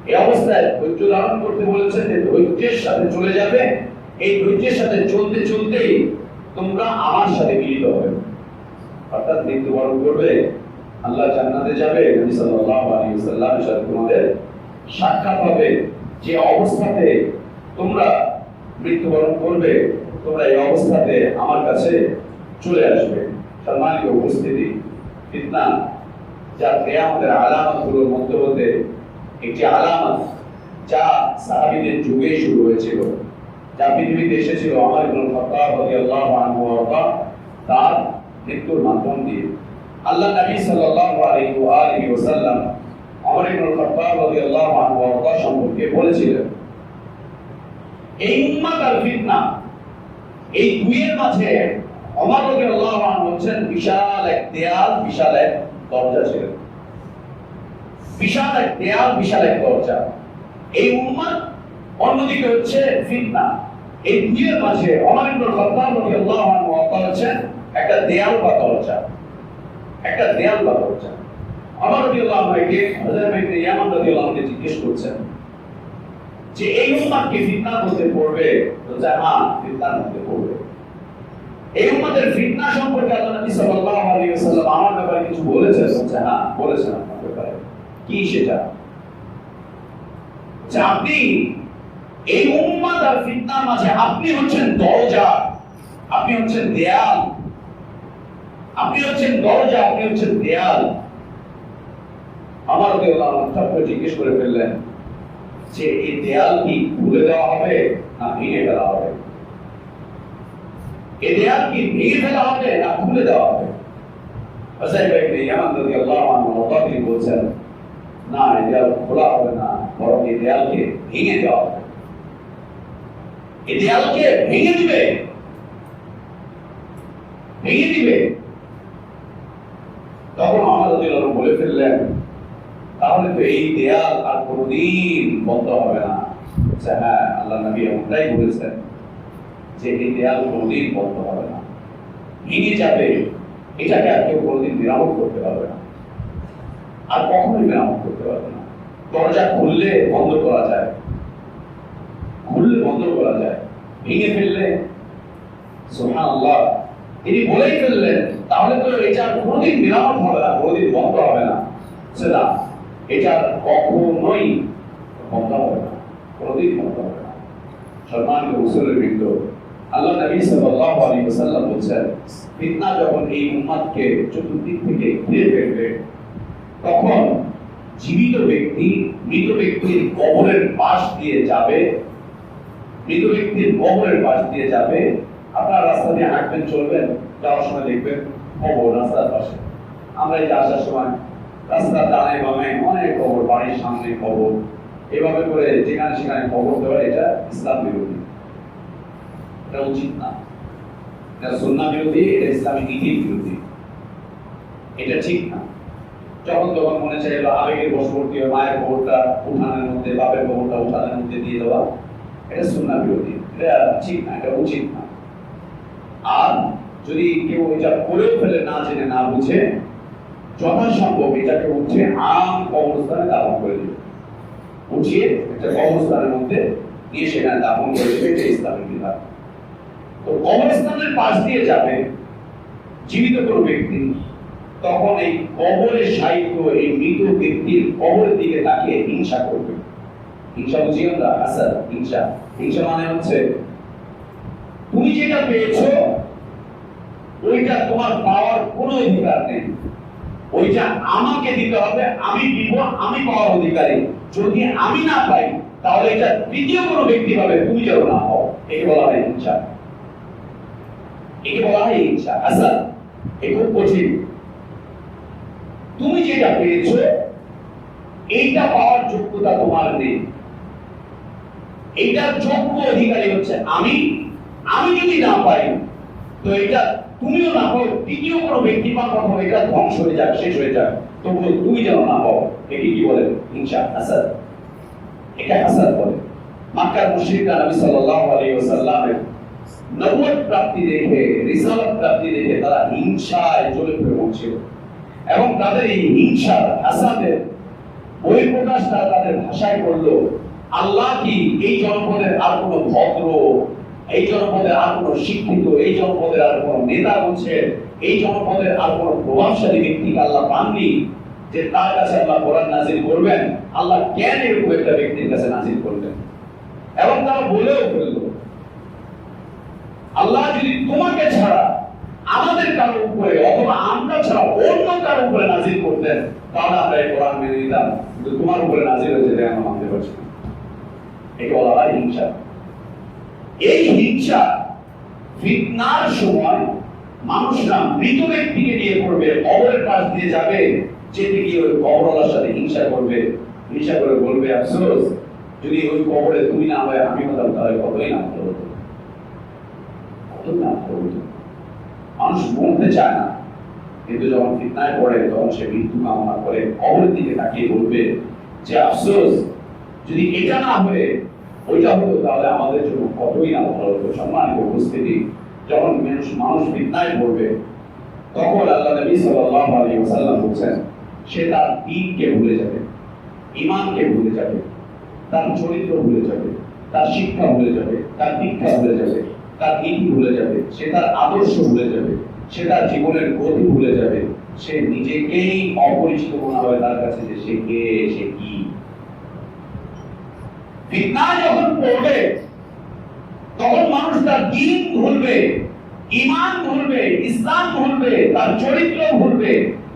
এই অবস্থায় ধৈর্য ধারণ করতে বলেছেন যে ধৈর্যের সাথে চলে যাবে, এই ধৈর্যের সাথে চলতে চলতেই তোমরা আমার সাথে মিলিত হবে, অর্থাৎ মৃত্যুবরণ করবে, আল্লাহ জান্নাতে যাবে, নবী সাল্লাল্লাহু আলাইহি ওয়াসাল্লামের সাথে তোমাদের সাক্ষাৎ হবে। যে অবস্থাতে তোমরা মৃত্যুবরণ করবে, তোমরা এই অবস্থাতে আমার কাছে চলে আসবে। সম্মানিত উপস্থিতি, ফিতনা যা কিয়ামতের আলামতগুলোর মধ্যে হতে একটি আলামত, যা সাহাবীদের যুগে শুরু হয়েছিল, যা পৃথিবীতে এসেছিল ওমর ইবনে খাত্তাব রাদিয়াল্লাহু আনহু তার মৃত্যুর মাধ্যম দিয়ে। আল্লাহ নবী সাল্লাল্লাহু আলাইহি ওয়াসাল্লাম ওমর ইবনে খাত্তাব রাদিয়াল্লাহু আনহু সম্পর্কে বলেছিলেন, এই উম্মাত আর ফিতনা, এই দুইয়ের মাঝে ওমর রাদিয়াল্লাহু আনহু হচ্ছেন বিশাল এক দেয়াল, বিশাল এক দরজা ছিলেন, বিশাল এক দেয়াল, বিশাল এক দরজা। এই উম্মাত, অন্যদিকে হচ্ছে ফিতনা। এই দুইয়ের মাঝে ওমর ইবনে খাত্তাব রাদিয়াল্লাহু আনহু হচ্ছেন একটা দেয়াল বা দরজা, একটা দেয়াল বা দরজা। ওমর রাদিয়াল্লাহু আনহু কে হযরত ইবনে ইয়ামান রাদিয়াল্লাহু আনহু জিজ্ঞেস করছেন যে এই উম্মাতকে ফিতনার মধ্যে পড়বে? বলছে হ্যাঁ, ফিতনার মধ্যে পড়বে। এই উম্মতের ফিতনা সম্পর্কে আল্লাহ নবী সাল্লাল্লাহু আলাইহি ওয়াসাল্লাম আমার ব্যাপারে কিছু বলেছেন? বলছে হ্যাঁ, বলেছেন আপনার ব্যাপারে। কি সেটা? যে আপনি এই উম্মাত আর ফিতনার মাঝে আপনি হচ্ছেন দরজা, আপনি হচ্ছেন দেয়াল, আপনি হচ্ছেন দরজা, আপনি হচ্ছেন দেয়াল। আমার জিজ্ঞেস করে ফেললেন যে এই দেয়াল কি খুলে দেওয়া হবে না ভেঙে ফেলা হবে? এই দেয়াল কি ভেঙে ফেলা হবে না খুলে দেওয়া হবে? বলছেন না, এই দেয়াল খোলা হবে না, বরং এই দেয়ালকে ভেঙে দেওয়া হবে। এই দেয়ালকে ভেঙে দিবে, ভেঙে দিবে। তখন আমাদের বলে ফেললেন তাহলে তো এই দেয়াল আর কোনদিন বন্ধ হবে না। হ্যাঁ, আল্লাহ নবী এমনটাই বলেছেন যে এই দেয়াল কোনদিন বন্ধ হবে না, ভেঙে যাবে, এটাকে আর কেউ কোনদিন মেরামত করতে পারবে না, আর কখনোই মেরামত করতে পারবে না। দরজা খুললে বন্ধ করা যায়, খুললে বন্ধ করা যায়, ভেঙে ফেললে সুবহানাল্লাহ তিনি বলেই ফেললেন তাহলে তো এটা কোনদিন মেরামত হবে না, কোনদিন বন্ধ হবে না। সেটা এটা কখনোই বন্ধ হবে না, কোনদিন বন্ধ হবে না। সম্মানিত মুসলিমবৃন্দ, আল্লাহ নবী সাল্লাল্লাহু আলাইহি ওয়াসাল্লাম বলেছেন ফিতনা যখন এই উম্মতকে চতুর্দিক থেকে ঘিরে ফেলবে তখন জীবিত ব্যক্তি মৃত ব্যক্তির কবরের পাশ দিয়ে যাবে, মৃত ব্যক্তির কবরের পাশ দিয়ে যাবে। আপনারা রাস্তা দিয়ে হাঁটবেন, চলবেন, যাওয়ার সময় দেখবেন কবর রাস্তার পাশে। আমরা এই আসার সময় রাস্তার ডানে বামে অনেক কবর, বাড়ির সামনে কবর, এভাবে করে যেখানে সেখানে কবর দেওয়া এটা ইসলাম বিরোধী, এটা উচিত না, এটা সুন্নাহ বিরোধী, এটা ইসলামী নীতির বিরোধী, এটা ঠিক না। যখন তখন মনে চাইলো আবেগের বশবর্তী হয়ে মায়ের কবরটা উঠানের মধ্যে, বাপের কবরটা উঠানের মধ্যে দিয়ে দেওয়া, এটা সুন্নাহ বিরোধী, এটা ঠিক না, এটা উচিত না। আর যদি কেউ এটা করেও ফেলে না জেনে না বুঝে, যথাসম্ভব এটাকে উঠে আম কবরস্থানে দাফন করে দেবে, উঠিয়ে একটা কবরস্থানের মধ্যে নিয়ে সেখানে দাফন করে দেবে, এটা ইসলামের বিধান। তো কবরস্থানের পাশ দিয়ে যাবে জীবিত কোনো ব্যক্তি, তখন এই কবরের সাহিত্য এই মৃত ব্যক্তির কবরের দিকে তাকিয়ে হিংসা করবে। হিংসা বুঝি আমরা, হাসাদ, হিংসা। হিংসা মানে হচ্ছে তুমি যেটা পেয়েছো ওইটা তোমার পাওয়ার কোনো অধিকার নেই, ওইটা আমাকে দিতে হবে, আমি দিব, আমি পাওয়ার অধিকারী। যদি আমি না পাই তাহলে এটা তৃতীয় কোনো ব্যক্তি পাবে, তুমি যেন না হও। একে বলা হয় হিংসা, একে বলা হয় হিংসা, হাসাদ। এ খুব কঠিন। তুমি যেটা পেয়েছো এইটা পাওয়ার যোগ্যতা তোমার নেই, এইটার যোগ্য অধিকারী হচ্ছে আমি। আমি যদি না পাই তো এটা তুমিও না পাও, তৃতীয় কোনো ব্যক্তি বা প্রথম এটা ধ্বংস হয়ে যাক, শেষ হয়ে যাক, তবুও তুমি যেন না পাও। একে কি বলে? হিংসা, হাসাদ। এটা হাসাদ বলে। মক্কার মুশরিকরা নবী সাল্লাল্লাহু আলাইহি ওয়াসাল্লামের নবুয়ত প্রাপ্তি দেখে, রিসালাত প্রাপ্তি দেখে তারা হিংসায় জ্বলে পড়ে উঠছিল, এবং তাদের এই হিংসা, হাসাদের বহিঃপ্রকাশ তারা তাদের ভাষায় করলো। আল্লাহ কি এই জনপদের আর কোনো ভদ্র, এই জনপদের আর কোনো শিক্ষিত, এই জনপদের আর কোনো নেতা বলছে, এই জনপদের আর কোনো প্রভাবশালী ব্যক্তিকে আল্লাহ পাননি যে তার কাছে আল্লাহ কোরআন নাযিল করবেন? আল্লাহ কেন এরকম একটা ব্যক্তির কাছে নাযিল করবেন? এবং তারা বলেও ফেলল আল্লাহ যদি তোমাকে ছাড়া আমাদের কারো উপরে অথবা আমরা ছাড়া অন্য কারো উপরে নাযিল করতেন তাহলে আমরা এই কোরআন মেনে নিতাম, কিন্তু তোমার উপরে নাযিল হয়েছে এটা আমরা মানতে পারছি না। একে বলা হয় হিংসা। এই হিংসা ফিতনার সময় মানুষরা মৃত ব্যক্তিকে নিয়ে করবে, কবরের পাশ দিয়ে যাবে, যেতে গিয়ে ওই কবরওয়ালার সাথে হিংসা করবে, হিংসা করে বলবে আফসোস যদি ওই কবরে তুমি না হয় আমি হতাম তাহলে কতই না ভালো হতো, কতই না ভালো হতো। মানুষ মরতে চায় না, কিন্তু যখন ফিতনায় পড়ে তখন সে মৃত্যু কামনা করে কবরের দিকে তাকিয়ে বলবে যে আফসোস যদি এটা না হয়ে ওইটা হতো তাহলে আমাদের জন্য কতই না ভালো হতো। সম্মানিত উপস্থিতি, যখন মানুষ ফিতনায় পড়বে তখন আল্লাহ নবী সাল্লাল্লাহু আলাইহি ওয়াসাল্লাম বলেন সে তার দ্বীনকে ভুলে যাবে, ঈমানকে ভুলে যাবে, তার চরিত্র ভুলে যাবে, তার শিক্ষা ভুলে যাবে, তার দীক্ষা ভুলে যাবে, তার নীতি ভুলে যাবে, সে তার আদর্শ ভুলে যাবে, সে তার জীবনের গতি ভুলে যাবে, সে নিজেকেই অপরিচিত মনে হবে তার কাছে যে সে কে, সে কি। ফিতনা যখন পড়বে তখন মানুষ তার দ্বীন ভুলবে, ঈমান ভুলবে, ইসলাম ভুলবে, তার চরিত্র ভুলবে,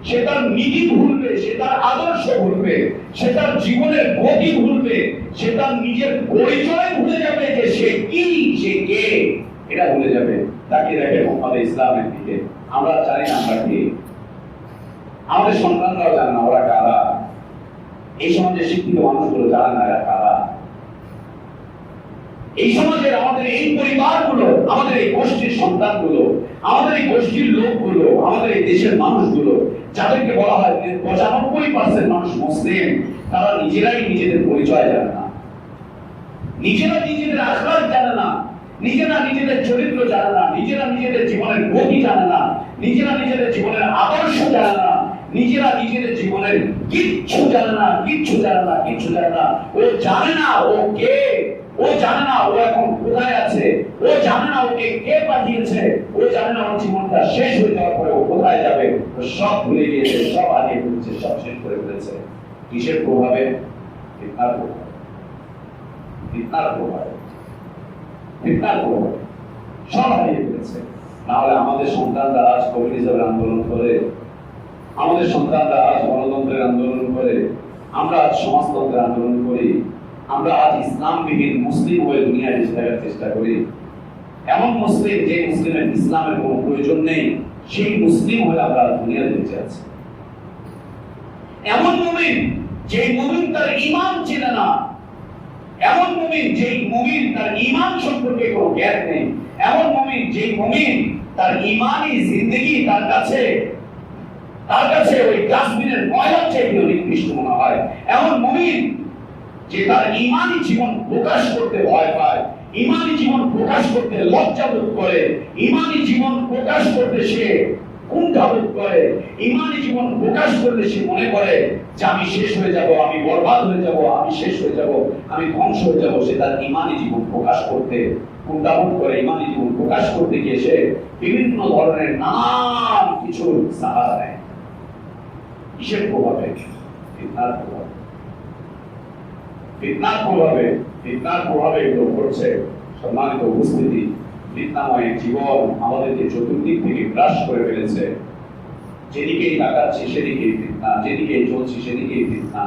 সে তার নীতি ভুলবে, সে তার আদর্শ ভুলবে, সে তার জীবনের গতি ভুলবে, সে তার নিজের পরিচয় ভুলে যাবে যে সে কি, সে কে, এটা ভুলে যাবে। তাকে দেখে মোহাম্মদ ইসলামের দিকে, আমরা জানি না আমরা কে, আমাদের সন্তানরাও জানে না ওরা কারা, এই সমাজের শিক্ষিত মানুষগুলো জানে না এরা কারা। এই সমাজের আমাদের এই পরিবারগুলো, আমাদের এই গোষ্ঠীর সন্তানগুলো, আমাদের এই গোষ্ঠীর লোকগুলো, আমাদের এই দেশের মানুষগুলো, যাদেরকে বলা হয় 95% মানুষ মুসলিম, তারা নিজেরাই নিজেদের পরিচয় জানে না, নিজেরা নিজেদের আখলাক জানে না, নিজেরা নিজেদের চরিত্র জানে না, নিজেরা নিজেদের জীবনের গতি জানে না, নিজেরা নিজেদের জীবনের আদর্শ জানে না, নিজেরা নিজেদের জীবনের কিচ্ছু জানে না, কিচ্ছু জানে না, কিচ্ছু জানে না। ও জানে না ও কে, ও জানে না ও এখন কোথায় আছে, ও জানে না ওকে কে পাঠিয়েছে, ও জানে না ওর জীবনটা শেষ হয়ে যাওয়ার পরে ও কোথায় যাবে, ও সব ভুলে গিয়েছে, সব হারিয়ে ফেলেছে, সব শেষ করে ফেলেছে। কিসের প্রভাবে? ফিতনার প্রভাবে, ফিতনার প্রভাবে, ফিতনার প্রভাবে সব হারিয়ে ফেলেছে। না হলে আমাদের সন্তানরা আজ কমিউনিজমের আন্দোলন করে, আমাদের সন্তানরা আজ গণতন্ত্রের আন্দোলন করে, আমরা আজ সমাজতন্ত্রের আন্দোলন করি, আমরা আজ ইসলামবিহীন মুসলিম হয়ে দুনিয়ায় বেঁচে থাকার চেষ্টা করি। এমন মুসলিম যে মুসলিমের ইসলামের কোনো প্রয়োজন নেই, সেই মুসলিম হয়ে আমরা দুনিয়ায় বেঁচে আছি। এমন মুমিন যে মুমিন তার ঈমান চেনে না, এমন মুমিন যে মুমিন তার ঈমান সম্পর্কে কোনো জ্ঞান নেই, এমন মুমিন যে মুমিন তার ঈমানি জিন্দেগি তার কাছে ওই ডাস্টবিনের ময়লার চাইতে নিকৃষ্ট মনে হয়, এমন মুমিন যে তার ঈমানি জীবন প্রকাশ করতে ভয় পায়, ঈমানি জীবন প্রকাশ করতে লজ্জা বোধ করে, ঈমানি জীবন প্রকাশ করতে সে কুণ্ঠা বোধ করে, ঈমানি জীবন প্রকাশ করতে সে মনে করে যে আমি শেষ হয়ে যাব, আমি বরবাদ হয়ে যাব, আমি শেষ হয়ে যাব, আমি ধ্বংস হয়ে যাব। সে তার ঈমানি জীবন প্রকাশ করতে কুণ্ঠা বোধ করে, ঈমানি জীবন প্রকাশ করতে গিয়ে সে বিভিন্ন ধরনের নানান কিছুর সাহারা নেয়। কিসের প্রভাবে? ফিতনার প্রভাবে, ফিতনার প্রভাবে, ফিতনার প্রভাবে এগুলো ঘটছে। সম্মানিত উপস্থিতি, ফিতনাময় জীবন আমাদেরকে চতুর্দিক থেকে গ্রাস করে ফেলেছে। যেদিকেই তাকাচ্ছি সেদিকেই ফিতনা, যেদিকেই চলছি সেদিকেই ফিতনা,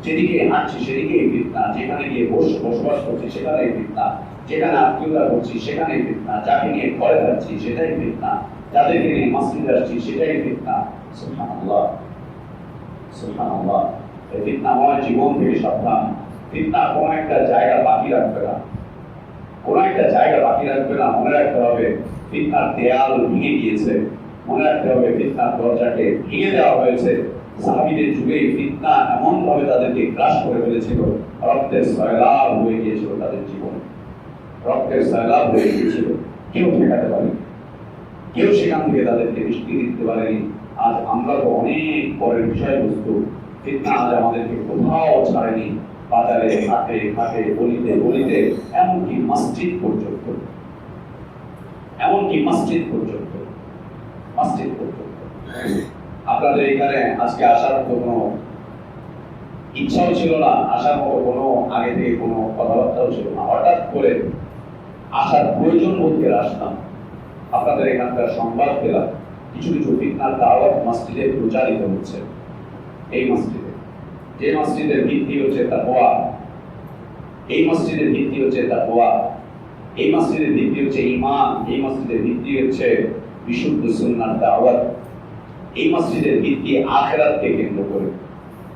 যেদিকে হাঁটছি সেদিকেই ফিতনা, যেখানে গিয়ে বসবাস করছি সেখানেই ফিতনা, যেখানে আত্মীয়তা করছি সেখানেই ফিতনা, যাকে নিয়ে ঘরে যাচ্ছি সেটাই ফিতনা, যাদেরকে নিয়ে মসজিদে আসছি সেটাই ফিতনা। সুবহানাল্লাহ, সুবহানাল্লাহ। এই ফিতনাময় জীবন থেকে সাবধান। ফিতনা কোন একটা জায়গা বাকি রাখবে না, কোন একটা জায়গা বাকি রাখবে না। মনে রাখতে হবে ফিতনার দেয়াল ভেঙে গিয়েছে, মনে রাখতে হবে ফিতনার দরজাকে ভেঙে দেওয়া হয়েছে। সাহাবীদের যুগে ফিতনা এমন ভাবে তাদেরকে গ্রাস করে ফেলেছিল, রক্তের সয়লাব হয়ে গিয়েছিল তাদের জীবনে, রক্তের সয়লাব হয়ে গিয়েছিল। কেউ ঠেকাতে পারেনি, কেউ সেখান থেকে তাদেরকে নিষ্কৃতি দিতে পারেনি। আজ আমরা তো অনেক পরের বিষয়বস্তু। ফিতনা আজ আমাদেরকে কোথাও ছাড়েনি, বাজারে, হাটে ঘাটে, গলিতে গলিতে, এমনকি মসজিদ পর্যন্ত, এমনকি মসজিদ পর্যন্ত, মসজিদ পর্যন্ত। আপনাদের এখানে আজকে আসার মতো কোনো ইচ্ছাও ছিল না, আসার মতো কোনো আগে থেকে কোনো কথাবার্তাও ছিল না। হঠাৎ করে আসার প্রয়োজন বোধ করে আসলাম, আপনাদের এখানকার সংবাদ পেলাম কিছু কিছু ফিতনার দাওয়াত মসজিদে প্রচারিত হচ্ছে। এই মসজিদে, যে মসজিদের ভিত্তি হচ্ছে তাকওয়া, এই মসজিদের ভিত্তি হচ্ছে তাকওয়া, এই মসজিদের ভিত্তি হচ্ছে ঈমান, এই মসজিদের ভিত্তি হচ্ছে বিশুদ্ধ সুন্নাহর দাওয়াত, এই মসজিদের ভিত্তি আখিরাতকে কেন্দ্র করে,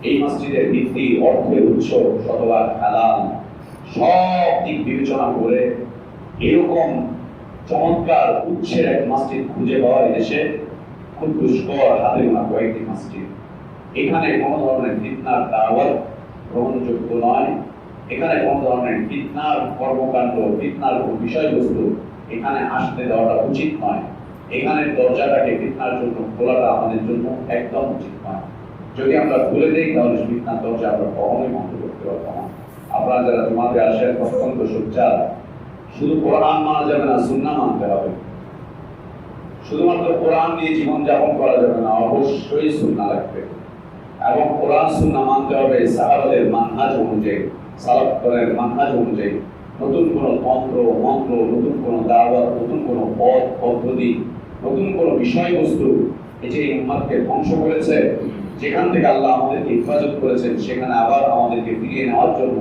এই মসজিদের ভিত্তি অর্থের উৎস শতভাগ হালাল। সব দিক বিবেচনা করে এরকম চমৎকার উৎসের এক মসজিদ খুঁজে পাওয়া দেশে খুব দুষ্কর, হাতে গোনা কয়েকটি মসজিদ। এখানে কোনো ধরনের ফিতনার দাওয়াত গ্রহণযোগ্য নয়, এখানে কোনো ধরনের ফিতনার কর্মকাণ্ড, ফিতনার কোনো বিষয়বস্তু এখানে আসতে দেওয়াটা উচিত নয়। এখানের দরজাটাকে ফিতনার জন্য খোলাটা আমাদের জন্য একদম উচিত নয়। যদি আমরা খুলে দেই তাহলে ফিতনার দরজা আমরা কখনোই বন্ধ করতে পারবো না। আপনারা যারা তোমাদের আসেন অত্যন্ত সোচ্চার, শুধু কোরআন মানা যাবে না, সুন্নাহ মানতে হবে। শুধুমাত্র কোরআন দিয়ে জীবন যাপন করা যাবে না, অবশ্যই সুন্নাহ লাগবে। এবং কোরআন সুন্নাহ মানতে হবে সাহাবাদের মানহাজ অনুযায়ী। সালাফের মানহাজ অনুযায়ী নতুন কোনো তন্ত্র মন্ত্র, নতুন কোনো দাওয়াত, নতুন কোনো পথ পদ্ধতি, নতুন কোনো বিষয়বস্তু এই যে উম্মাহকে ধ্বংস করেছে, যেখান থেকে আল্লাহ আমাদেরকে হেফাজত করেছেন সেখানে আবার আমাদেরকে ফিরিয়ে নেওয়ার জন্য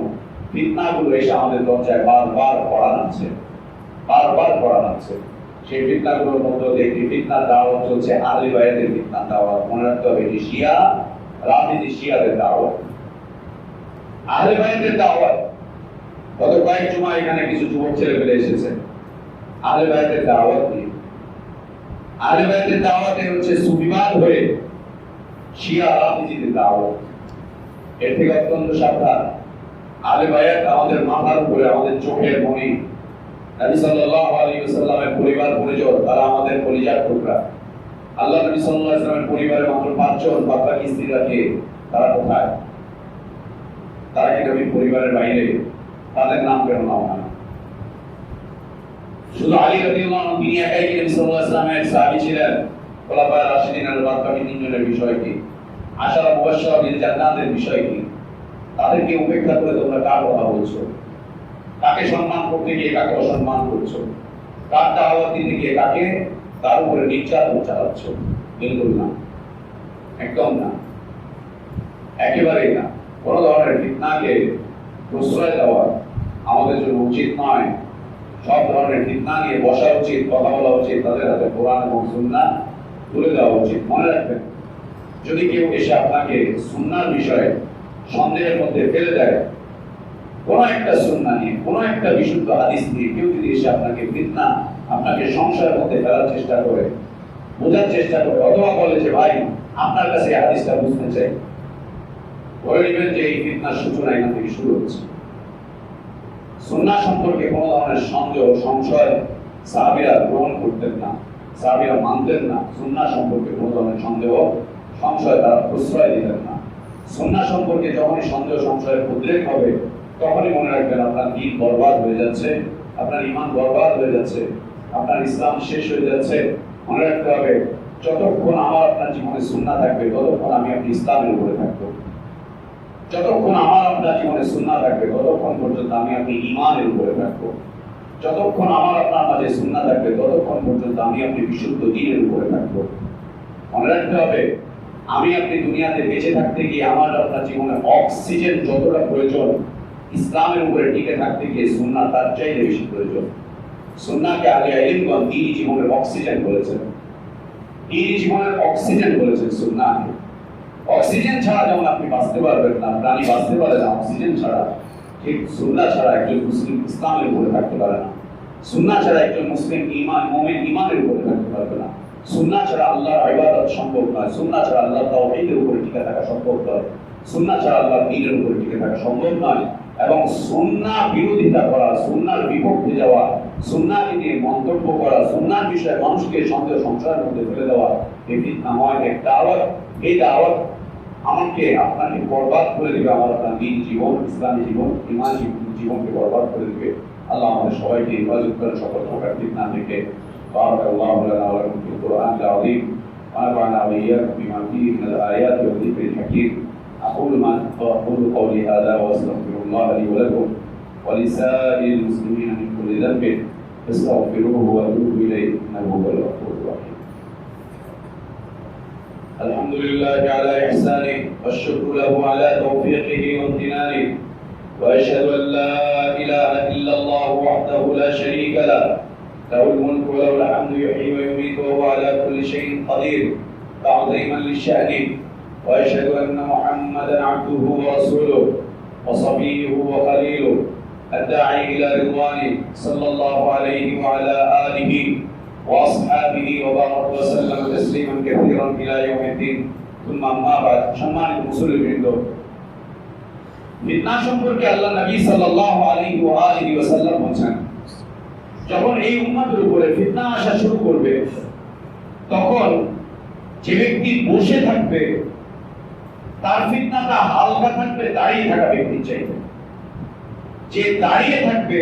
ফিতনাগুলো এসে আমাদের দরজায় বারবার কড়া নাড়ছে, বারবার কড়া নাড়ছে। সেই ফিতনাগুলোর মধ্যে একটি ফিতনার দাওয়াত চলছে আহলে বায়াতের ফিতনার দাওয়াত। মনে রাখতে হবে এটি শিয়া রাফিজি শিয়াদের দাওয়াত, আহলে বায়াতের দাওয়াত। গত কয়েক জুমা এখানে কিছু যুবক ছেলে পেলে এসেছে আহলে বায়াতের দাওয়াত নিয়ে। আহলে বায়াতের দাওয়াতে হচ্ছে সুফিবাদ হয়ে শিয়া রাফিজিদের দাওয়াত। এর থেকে অত্যন্ত সাবধান। আহলে বায়াত আমাদের মাথার উপরে, আমাদের চোখের মনি। নবী সাল্লাল্লাহু আলাইহি ওয়াসাল্লামের পরিবার পরিজন, তারা আমাদের কলিজার টুকরা। আল্লাহ নবী সাল্লাল্লাহু আলাইহি ওয়াসাল্লামের পরিবারে মাত্র 5 জন, বাকি স্ত্রীরা কে? তারা কোথায়? তারা কি নবীর পরিবারের বাইরে? তাদের নাম কেন নাও না? শুধু আলী রাদিয়াল্লাহু আনহু তিনি একাই কি নবী সাল্লাল্লাহু আলাইহি ওয়াসাল্লামের সাহাবী ছিলেন? খোলাফায়ে রাশিদিনের বাকি 3 জনের বিষয় কি? আশারা মুবাশশারা বিল জান্নাতের বিষয় কি? তাদেরকে উপেক্ষা করে তোমরা কার কথা বলছো? কাকে সম্মান করতে গিয়ে কাকে অসম্মান করছো? কার দাওয়াত দিতে গিয়ে কাকে তার উপরে নির্যাতন চালাচ্ছ? বিলকুল না, একদম না, একেবারেই না। কোন ধরনের ফিতনাকে প্রশ্রয় দেওয়া আমাদের জন্য উচিত নয়। সব ধরনের ফিতনা নিয়ে বসা উচিত, কথা বলা উচিত, তাদের হাতে কোরআন এবং সুন্নাহ তুলে দেওয়া উচিত। মনে রাখবেন, যদি কেউ এসে আপনাকে সুন্নাহর বিষয়ে সন্দেহের মধ্যে ফেলে দেয়, কোন একটা সুন্নাহ নিয়ে, কোন একটা বিশুদ্ধ হাদিস নিয়ে কেউ যদি এসে আপনাকে ফিতনা, আপনাকে সংশয়ের মধ্যে ফেলার চেষ্টা করে, বোঝার চেষ্টা করে, অথবা বলে যে ভাই আপনার কাছে এই হাদিসটা বুঝতে চাই, বলে নেবেন যে এই ফিতনার সূচনা এখান থেকে শুরু হচ্ছে। সুন্নাহ সম্পর্কে কোন ধরনের সন্দেহ, সংশয় সাহাবীরা গ্রহণ করতেন না, সাহাবীরা মানতেন না। সুন্নাহ সম্পর্কে কোন ধরনের সন্দেহ, সংশয় তারা প্রশ্রয় দিতেন না। সুন্নাহ সম্পর্কে যখনই সন্দেহ, সংশয়ের উদ্রেক হবে, তখনই মনে রাখবেন আপনার দ্বীন বরবাদ হয়ে যাচ্ছে, আপনার ঈমান বরবাদ হয়ে যাচ্ছে, আপনার ইসলাম শেষ হয়ে যাচ্ছে। মনে রাখতে হবে, যতক্ষণ আমার আপনার জীবনে সুন্নাহ থাকবে ততক্ষণ আমি আপনি ইসলামের উপরে থাকবো। যতক্ষণ আমার আপনার জীবনে সুন্নাহ থাকবে ততক্ষণ পর্যন্ত আমি আপনি ঈমানের উপরে থাকবো। যতক্ষণ আমার আপনার মাঝে সুন্নাহ থাকবে ততক্ষণ পর্যন্ত আমি আপনি বিশুদ্ধ দ্বীনের উপরে থাকবো। মনে রাখতে হবে, আমি আপনি দুনিয়াতে বেঁচে থাকতে গিয়ে আমার আপনার জীবনে অক্সিজেন যতটা প্রয়োজন, ইসলামের উপরে টিকে থাকতে গিয়ে সুন্নাহ তার চাইতে বেশি প্রয়োজন। সুন্নাহকে আলে ইলমগণ দ্বীনি জীবনের অক্সিজেন বলেছেন, দ্বীনি জীবনের অক্সিজেন বলেছেন সুন্নাহকে। অক্সিজেন ছাড়া যেমন আপনি বাঁচতে পারবেন না, প্রাণী বাঁচতে পারে না অক্সিজেন ছাড়া, ঠিক সুন্নাহ ছাড়া একজন মুসলিম ইসলামের উপরে থাকতে পারে না। সুন্নাহ ছাড়া একজন মুসলিম মুমিন ঈমানের উপরে থাকতে পারবে না। সুন্নাহ ছাড়া আল্লাহর ইবাদত সম্ভব নয়। সুন্নাহ ছাড়া আল্লাহর তাওহীদের উপরে টিকে থাকা সম্ভব নয়। সুন্নাহ ছাড়া আল্লাহর দ্বীনের উপরে টিকে থাকা সম্ভব নয়। এবং সুন্নাহ বিরোধিতা করা, সুন্নাহর বিপক্ষে যাওয়া, সুন্নাহকে নিয়ে মন্তব্য করা, সুন্নাহর বিষয়ে মানুষকে সন্দেহ সংশয়ের মধ্যে ফেলে দেওয়া, এই ফিতনাময় এক দাওয়াত। এই দাওয়াত আমাকে আপনাকে বরবাদ করে দিবে, আমার আপনার দ্বীন জীবন, ইসলামী জীবন, ঈমান জীবনকে বরবাদ করে দিবে। আল্লাহ আমাদের সবাইকে হেফাজত করেন সকল প্রকার ফিতনা থেকে। বারাকাল্লাহু লানা ওয়া লাকুম ফিল কুরআনিল আযীম ওয়া নাফা'না ওয়া ইয়্যাকুম বিমা ফীহি মিনাল আয়াতি ওয়া যিকরিল হাকীম। أقول قولي هذا وأستغفر الله لي ولكم ولسائر المسلمين من كل ذنب فاستغفروه وأتوبوا إليه إنه هو الغفور الرحيم. الحمد لله على إحسانه والشكر له على توفيقه وامتنانه وأشهد أن لا إله إلا الله وحده لا شريك له له الملك وله الحمد يحيي ويميت وهو على كل شيء قدير تعظيما لشأنه. وأشهد أن محمدا عبده ورسوله وصفيه وخليله الداعي إلى رضوانه صلى الله عليه وعلى آله وأصحابه وبارك وسلم تسليما كثيرا إلى يوم الدين. ثم أما بعد. সম্মানিত মুসলিমবৃন্দ, ফিতনা সম্পর্কে আল্লাহ নবী সাল্লাল্লাহু আলাইহি ওয়া আলিহি ওয়াসাল্লাম বলেছেন, যখন এই উম্মতের উপরে ফিতনা আসা শুরু করবে, তখন যে ব্যক্তি বসে থাকবে তার ফিতনাটা হালকা থাকবে দাঁড়িয়ে থাকা ব্যক্তির চাইতে। যে দাঁড়িয়ে থাকবে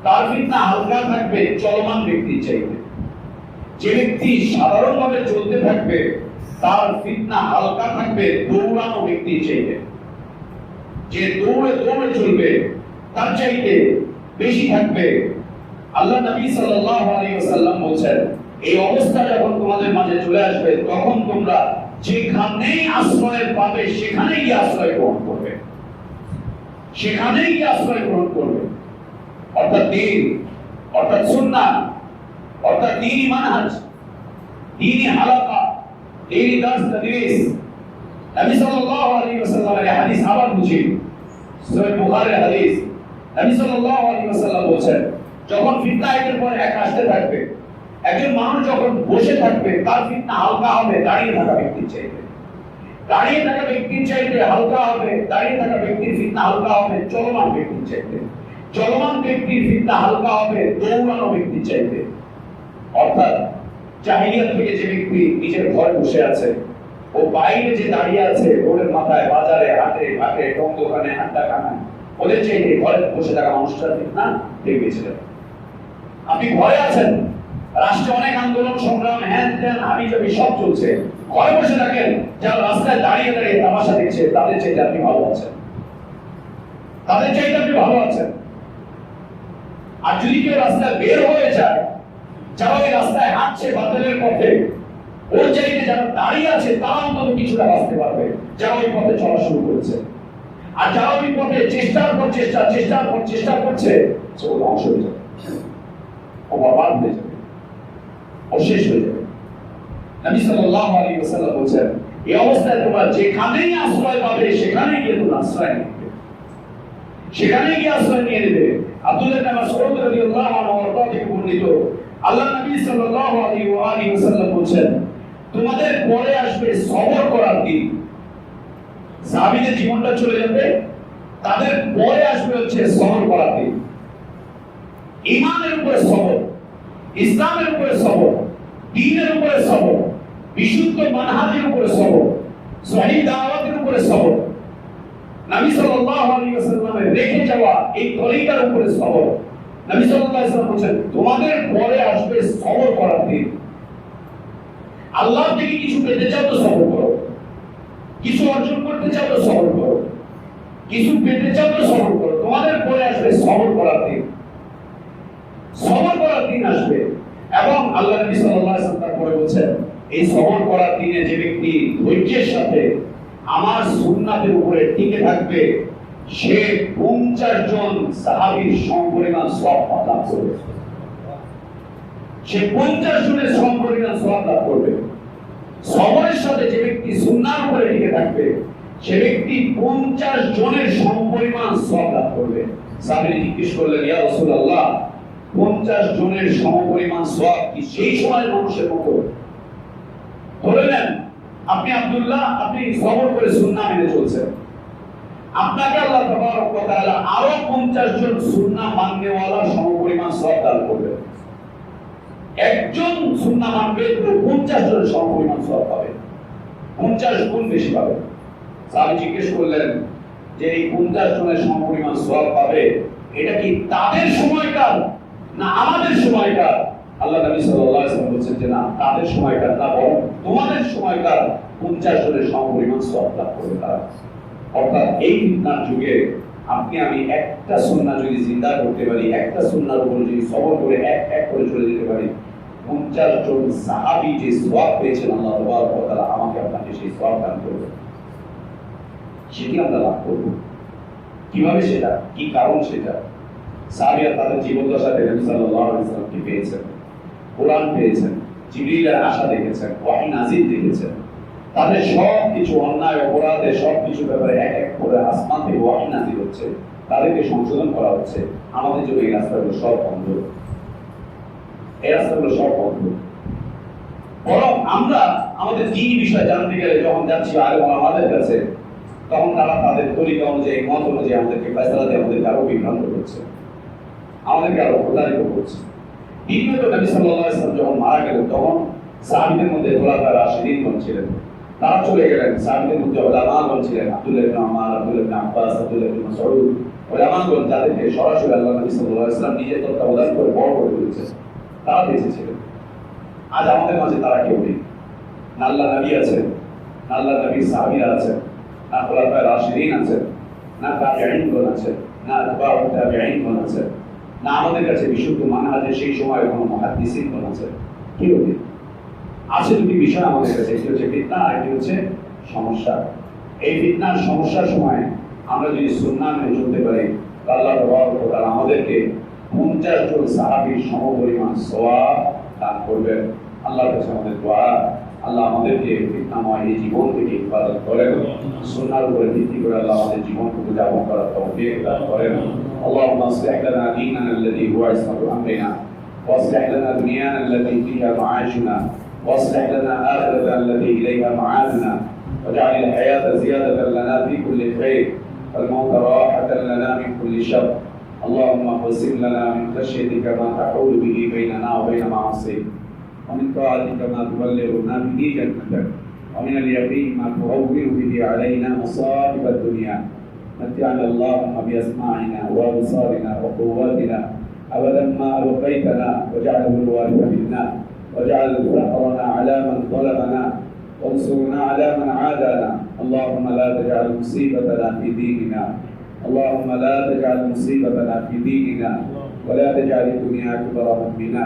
তার ফিতনা হালকা থাকবে চলমান ব্যক্তির চাইতে। যে ব্যক্তি সাধারণভাবে চলতে থাকবে তার ফিতনা হালকা থাকবে দৌড়ানো ব্যক্তির চাইতে। যে দৌড়ে দৌড়ে চলবে তার চাইতে বেশি থাকবে। আল্লাহ নবী সাল্লাল্লাহু আলাইহি ওয়াসাল্লাম বলেন, এই অবস্থা যখন তোমাদের মাঝে চলে আসবে তখন তোমরা যেখানেই আশ্রয় পাবে সেখানেই গিয়ে আশ্রয় গ্রহণ করবে, সেখানেই গিয়ে আশ্রয় গ্রহণ করবে। অর্থাৎ দ্বীন, অর্থাৎ সুন্নাহ, অর্থাৎ দ্বীনি মানহাজ, দ্বীনি হালাকা, দ্বীনি দার্স তাদরিস। নবী সাল্লাল্লাহু আলাইহি ওয়াসাল্লামের হাদিস আবার বুঝি, সহিহ বুখারীর হাদিস। নবী সাল্লাল্লাহু আলাইহি ওয়াসাল্লাম বলেন, যখন ফিতনা এর পর এক আসতে থাকবে, একজন মানুষ যখন বসে থাকবে তার ফিতনা হালকা হবে দাঁড়িয়ে থাকা ব্যক্তির চাইতে, দাঁড়িয়ে থাকা ব্যক্তির চাইতে হালকা হবে, দাঁড়িয়ে থাকা ব্যক্তির ফিতনা হালকা হবে চলমান ব্যক্তির চাইতে, চলমান ব্যক্তির ফিতনা হালকা হবে দৌড়ানো ব্যক্তির চাইতে। অর্থাৎ জাহিলিয়াত থেকে যে ব্যক্তি নিজের ঘরে বসে আছে, ও বাইরে যে দাঁড়িয়ে আছে রোডের মাথায়, বাজারে, হাটে ঘাটে, টং দোকানে, আড্ডা খানায়, ওদের চাইতে ঘরে বসে থাকা মানুষটার ফিতনা দেখবেছিলেন। আপনি ঘরে আছেন, রাষ্ট্রে অনেক আন্দোলন সংগ্রাম হ্যান ত্যান হাবিজাবি সব চলছে, ঘরে বসে থাকেন, যারা রাস্তায় দাঁড়িয়ে দাঁড়িয়ে তামাশা দেখছে তাদের চাইতে আপনি ভালো আছেন, তাদের চাইতে আপনি ভালো আছেন। আর যদি কেউ রাস্তায় বের হয়ে যায়, যারা ওই রাস্তায় হাঁটছে বাতিলের পথে, ওর চাইতে যারা দাঁড়িয়ে আছে তারা অন্তত কিছুটা বাঁচতে পারবে, যারা ওই পথে চলা শুরু করেছে। আর যারা ওই পথে চেষ্টার পর চেষ্টা করছে, সে ও ধ্বংস হয়ে যাবে, ও বরবাদ হয়ে যাবে, ও শেষ হয়ে যাবে। নবী সাল্লাল্লাহু আলাইহি ওয়াসাল্লাম বলেন, এই অবস্থায় তোমরা যেখানেই আশ্রয় পাবে সেখানেই গিয়ে তোমরা আশ্রয় নিবে, সেখানেই গিয়ে আশ্রয় নিয়ে নেবে। আব্দুল্লাহ ইবনে মাসউদ রাদিয়াল্লাহু আনহু থেকে বর্ণিত, আল্লাহ নবী সাল্লাল্লাহু আলাইহি ওয়াসাল্লাম বলেন, তোমাদের পরে আসবে সবর করার দিন। সাহাবীদের জীবনটা চলে যাবে, তাদের পরে আসবে হচ্ছে সবর করার দিন। ঈমানের উপরে সবর, ইসলামের উপরে সবর, দ্বীনের উপরে সবর, বিশুদ্ধ মানহাজের উপরে সবর, সহিহ দাওয়াতের উপরে সবর, নবী সাল্লাল্লাহু আলাইহি ওয়াসাল্লামের রেখে যাওয়া এই তরিকার উপরে সবর। নবী সাল্লাল্লাহু আলাইহি ওয়াসাল্লাম বলেন, তোমাদের পরে আসবে সবর করার দিন। আল্লাহ থেকে কিছু পেতে চাও তো সবর করো, কিছু অর্জন করতে চাও তো সবর করো, কিছু পেতে চাও তো সবর করো। তোমাদের পরে আসবে সবর করার দিন, সবর করার দিন আসবে। এবং আল্লাহ নবী সাল্লাল্লাহু আলাইহি ওয়াসাল্লাম তারপরে বলেন, এই সবর করার দিনে যে ব্যক্তি ধৈর্যের সাথে আমার সুন্নাতের উপরে টিকে থাকবে, সে 50 জন সাহাবীর সমপরিমাণ সওয়াব লাভ করবে, সে 50 জনের সমপরিমাণ সওয়াব লাভ করবে। সবরের সাথে যে ব্যক্তি সুন্নাহর উপরে টিকে থাকবে, সে ব্যক্তি 50 জনের সমপরিমাণ সওয়াব লাভ করবে। সাহাবী জিজ্ঞেস করলেন, ইয়া রাসূলুল্লাহ, 50 জনের সমপরিমাণ সওয়াব কি সেই সময়ের মানুষের মতো? ধরে নেন আপনি আব্দুল্লাহ, আপনি সবর করে সুন্নাহ মেনে চলছেন, আপনাকে আল্লাহ তাবারক ওয়া তাআলা আরো 50 জন সুন্নাহ মাননেওয়ালার সমপরিমাণ সওয়াব দান করবেন। একজন সুন্নাহ মানবে তো 50 জন সমপরিমাণ সওয়াব পাবে, 50 গুণ বেশি পাবে। সাহাবী জিজ্ঞেস করলেন যে এই 50 জনের সমপরিমাণ সওয়াব পাবে, এটা কি তাদের সময়কার না আমাদের সময়কার? আল্লাহ নবী সাল্লাল্লাহু আলাইহি ওয়াসাল্লাম বলেছেন যে না, তাদের সময়কার না, বরং তোমাদের সময়কার 50 জনের সমপরিমাণ সওয়াব লাভ করবে তারা। অর্থাৎ এই ফিতনার যুগে আপনি আমি একটা সুন্নাহ যদি জিন্দা করতে পারি, একটা সুন্নাহর উপর যদি সবর করে এক এক করে চলে যেতে পারি, 50 জন সাহাবী যে সওয়াব পেয়েছেন আল্লাহ তাবারক ওয়া তাআলা আমাকে আপনাকে সেই সওয়াব দান করবে, সেটি আমরা লাভ করব। কিভাবে সেটা, কি কারণ সেটা? সাহাবীরা তাদের জীবদ্দশাতে নবী সাল্লাল্লাহু আলাইহি ওয়াসাল্লামকে পেয়েছেন, কোরআন পেয়েছেন, জিবরিলের আশা দেখেছেন, ওহী নাযিল দেখেছেন। তাদের সব কিছু অন্যায় অপরাধে সব কিছু ব্যাপারে এক এক করে আসমান থেকে ওহী নাযিল হচ্ছে, তাদেরকে সংশোধন করা হচ্ছে। আমাদের জন্য এই রাস্তাগুলো সব বন্ধ, এই রাস্তাগুলো সব বন্ধ। বরং আমরা আমাদের দ্বীনি বিষয় জানতে গেলে যখন যাচ্ছি আলেম ওলামাদের কাছে, তখন তারা তাদের তরিকা অনুযায়ী, মত অনুযায়ী আমাদেরকে ফয়সালা দিয়ে আমাদেরকে আরো বিভ্রান্ত করছে, আমাদেরকে আরো প্রতারিত করছে। দ্বিতীয়ত নবী সাল্লাল্লাহু আলাইহি ওয়াসাল্লাম যখন মারা গেলেন, তখন সাহাবীদের মধ্যে খোলাফায়ে রাশিদিন ছিলেন, তারা চলে গেলেন। সাহাবীদের মধ্যে উলামাগণ ছিলেন, আব্দুল্লাহ ইবনে ওমর, আব্দুল্লাহ ইবনে আব্বাস, আব্দুল্লাহ ইবনে মাসউদ, উলামাগণ যাদেরকে সরাসরি আল্লাহ নবী সাল্লাল্লাহু আলাইহি ওয়াসাল্লাম নিজের তত্ত্বাবধান করে বড় করে তুলেছেন, তারা বেঁচে ছিলেন। আজ আমাদের মাঝে তারা কেউ নেই। আল্লাহ নবী আছেন, আল্লাহ নবীর সাহাবীরা আছেন, খোলাফায়ে রাশিদিন আছেন, না তাবিঈনগণ আছেন, না আতবাউ তাবিঈনগণ আছেন, না আমাদের কাছে বিশুদ্ধ মানহাজে সেই সময় কোনো মুহাদ্দিসিনগণ আছেন। কেউ নেই। আছে দুটি বিষয় আমাদের কাছে, একটি হচ্ছে ফিতনা আর একটি হচ্ছে সমস্যা। এই ফিতনার সমস্যার সময় আমরা যদি সুন্নাহ মেনে চলতে পারি, আল্লাহ তাবারক ওয়া তাআলা আমাদেরকে 50 জন সাহাবীর সমপরিমাণ সওয়াব দান করবেন। আল্লাহর কাছে আমাদের দোয়া, আল্লাহ আমাদেরকে ফিতনাময় এই জীবন থেকে হেফাজত করেন, সুন্নাহর উপরে ভিত্তি করে আল্লাহ আমাদের জীবনকে উদযাপন করার তৌফিক দান করেন। আল্লাহুম্মা আসলিহ লানা দীনানা আল্লাযী হুয়া ইসমাতু আমরিনা ওয়াসলিহ লানা দুনিয়ানা আল্লাতী ফীহা মাআশুনা واصلح لنا آخرتنا التي إليها معادنا واجعل الحياة زيادة لنا في كل خير والموت راحة لنا من كل شر. اللهم اقسم لنا من خشيتك ما تحول به بيننا وبين معاصيك ومن طاعتك ما تبلغنا به جنتك ومن اليقين ما تهون به علينا مصائب الدنيا. متعنا اللهم بأسماعنا وأبصارنا وقواتنا أبدا ما أبقيتنا واجعله الوارث منا واجعل ثأرنا على من ظلمنا وانصرنا على من عادانا. اللهم لا تجعل مصيبتنا في ديننا، اللهم لا تجعل مصيبتنا في ديننا ولا تجعل الدنيا أكبر همنا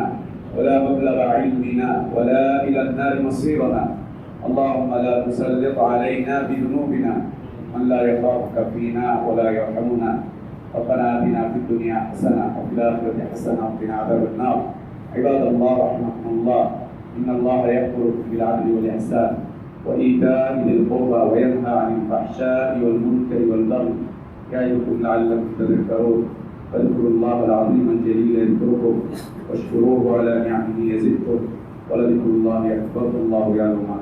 ولا مبلغ علمنا ولا إلى النار مصيرنا. اللهم لا تسلط علينا بذنوبنا من لا يخافك فينا ولا يرحمنا. ربنا آتنا في الدنيا حسنة وفي الآخرة حسنة وقنا عذاب النار. عباد الله رحمكم الله، إن الله يأمر بالعدل والإحسان وإيتاء ذي القربى وينهى عن الفحشاء والمنكر والبغي يعظكم لعلكم تذكرون. فاذكروا الله العظيم الجليل يذكركم واشكروه على نعمه يزدكم ولذكر الله أكبر. الله يعلم ما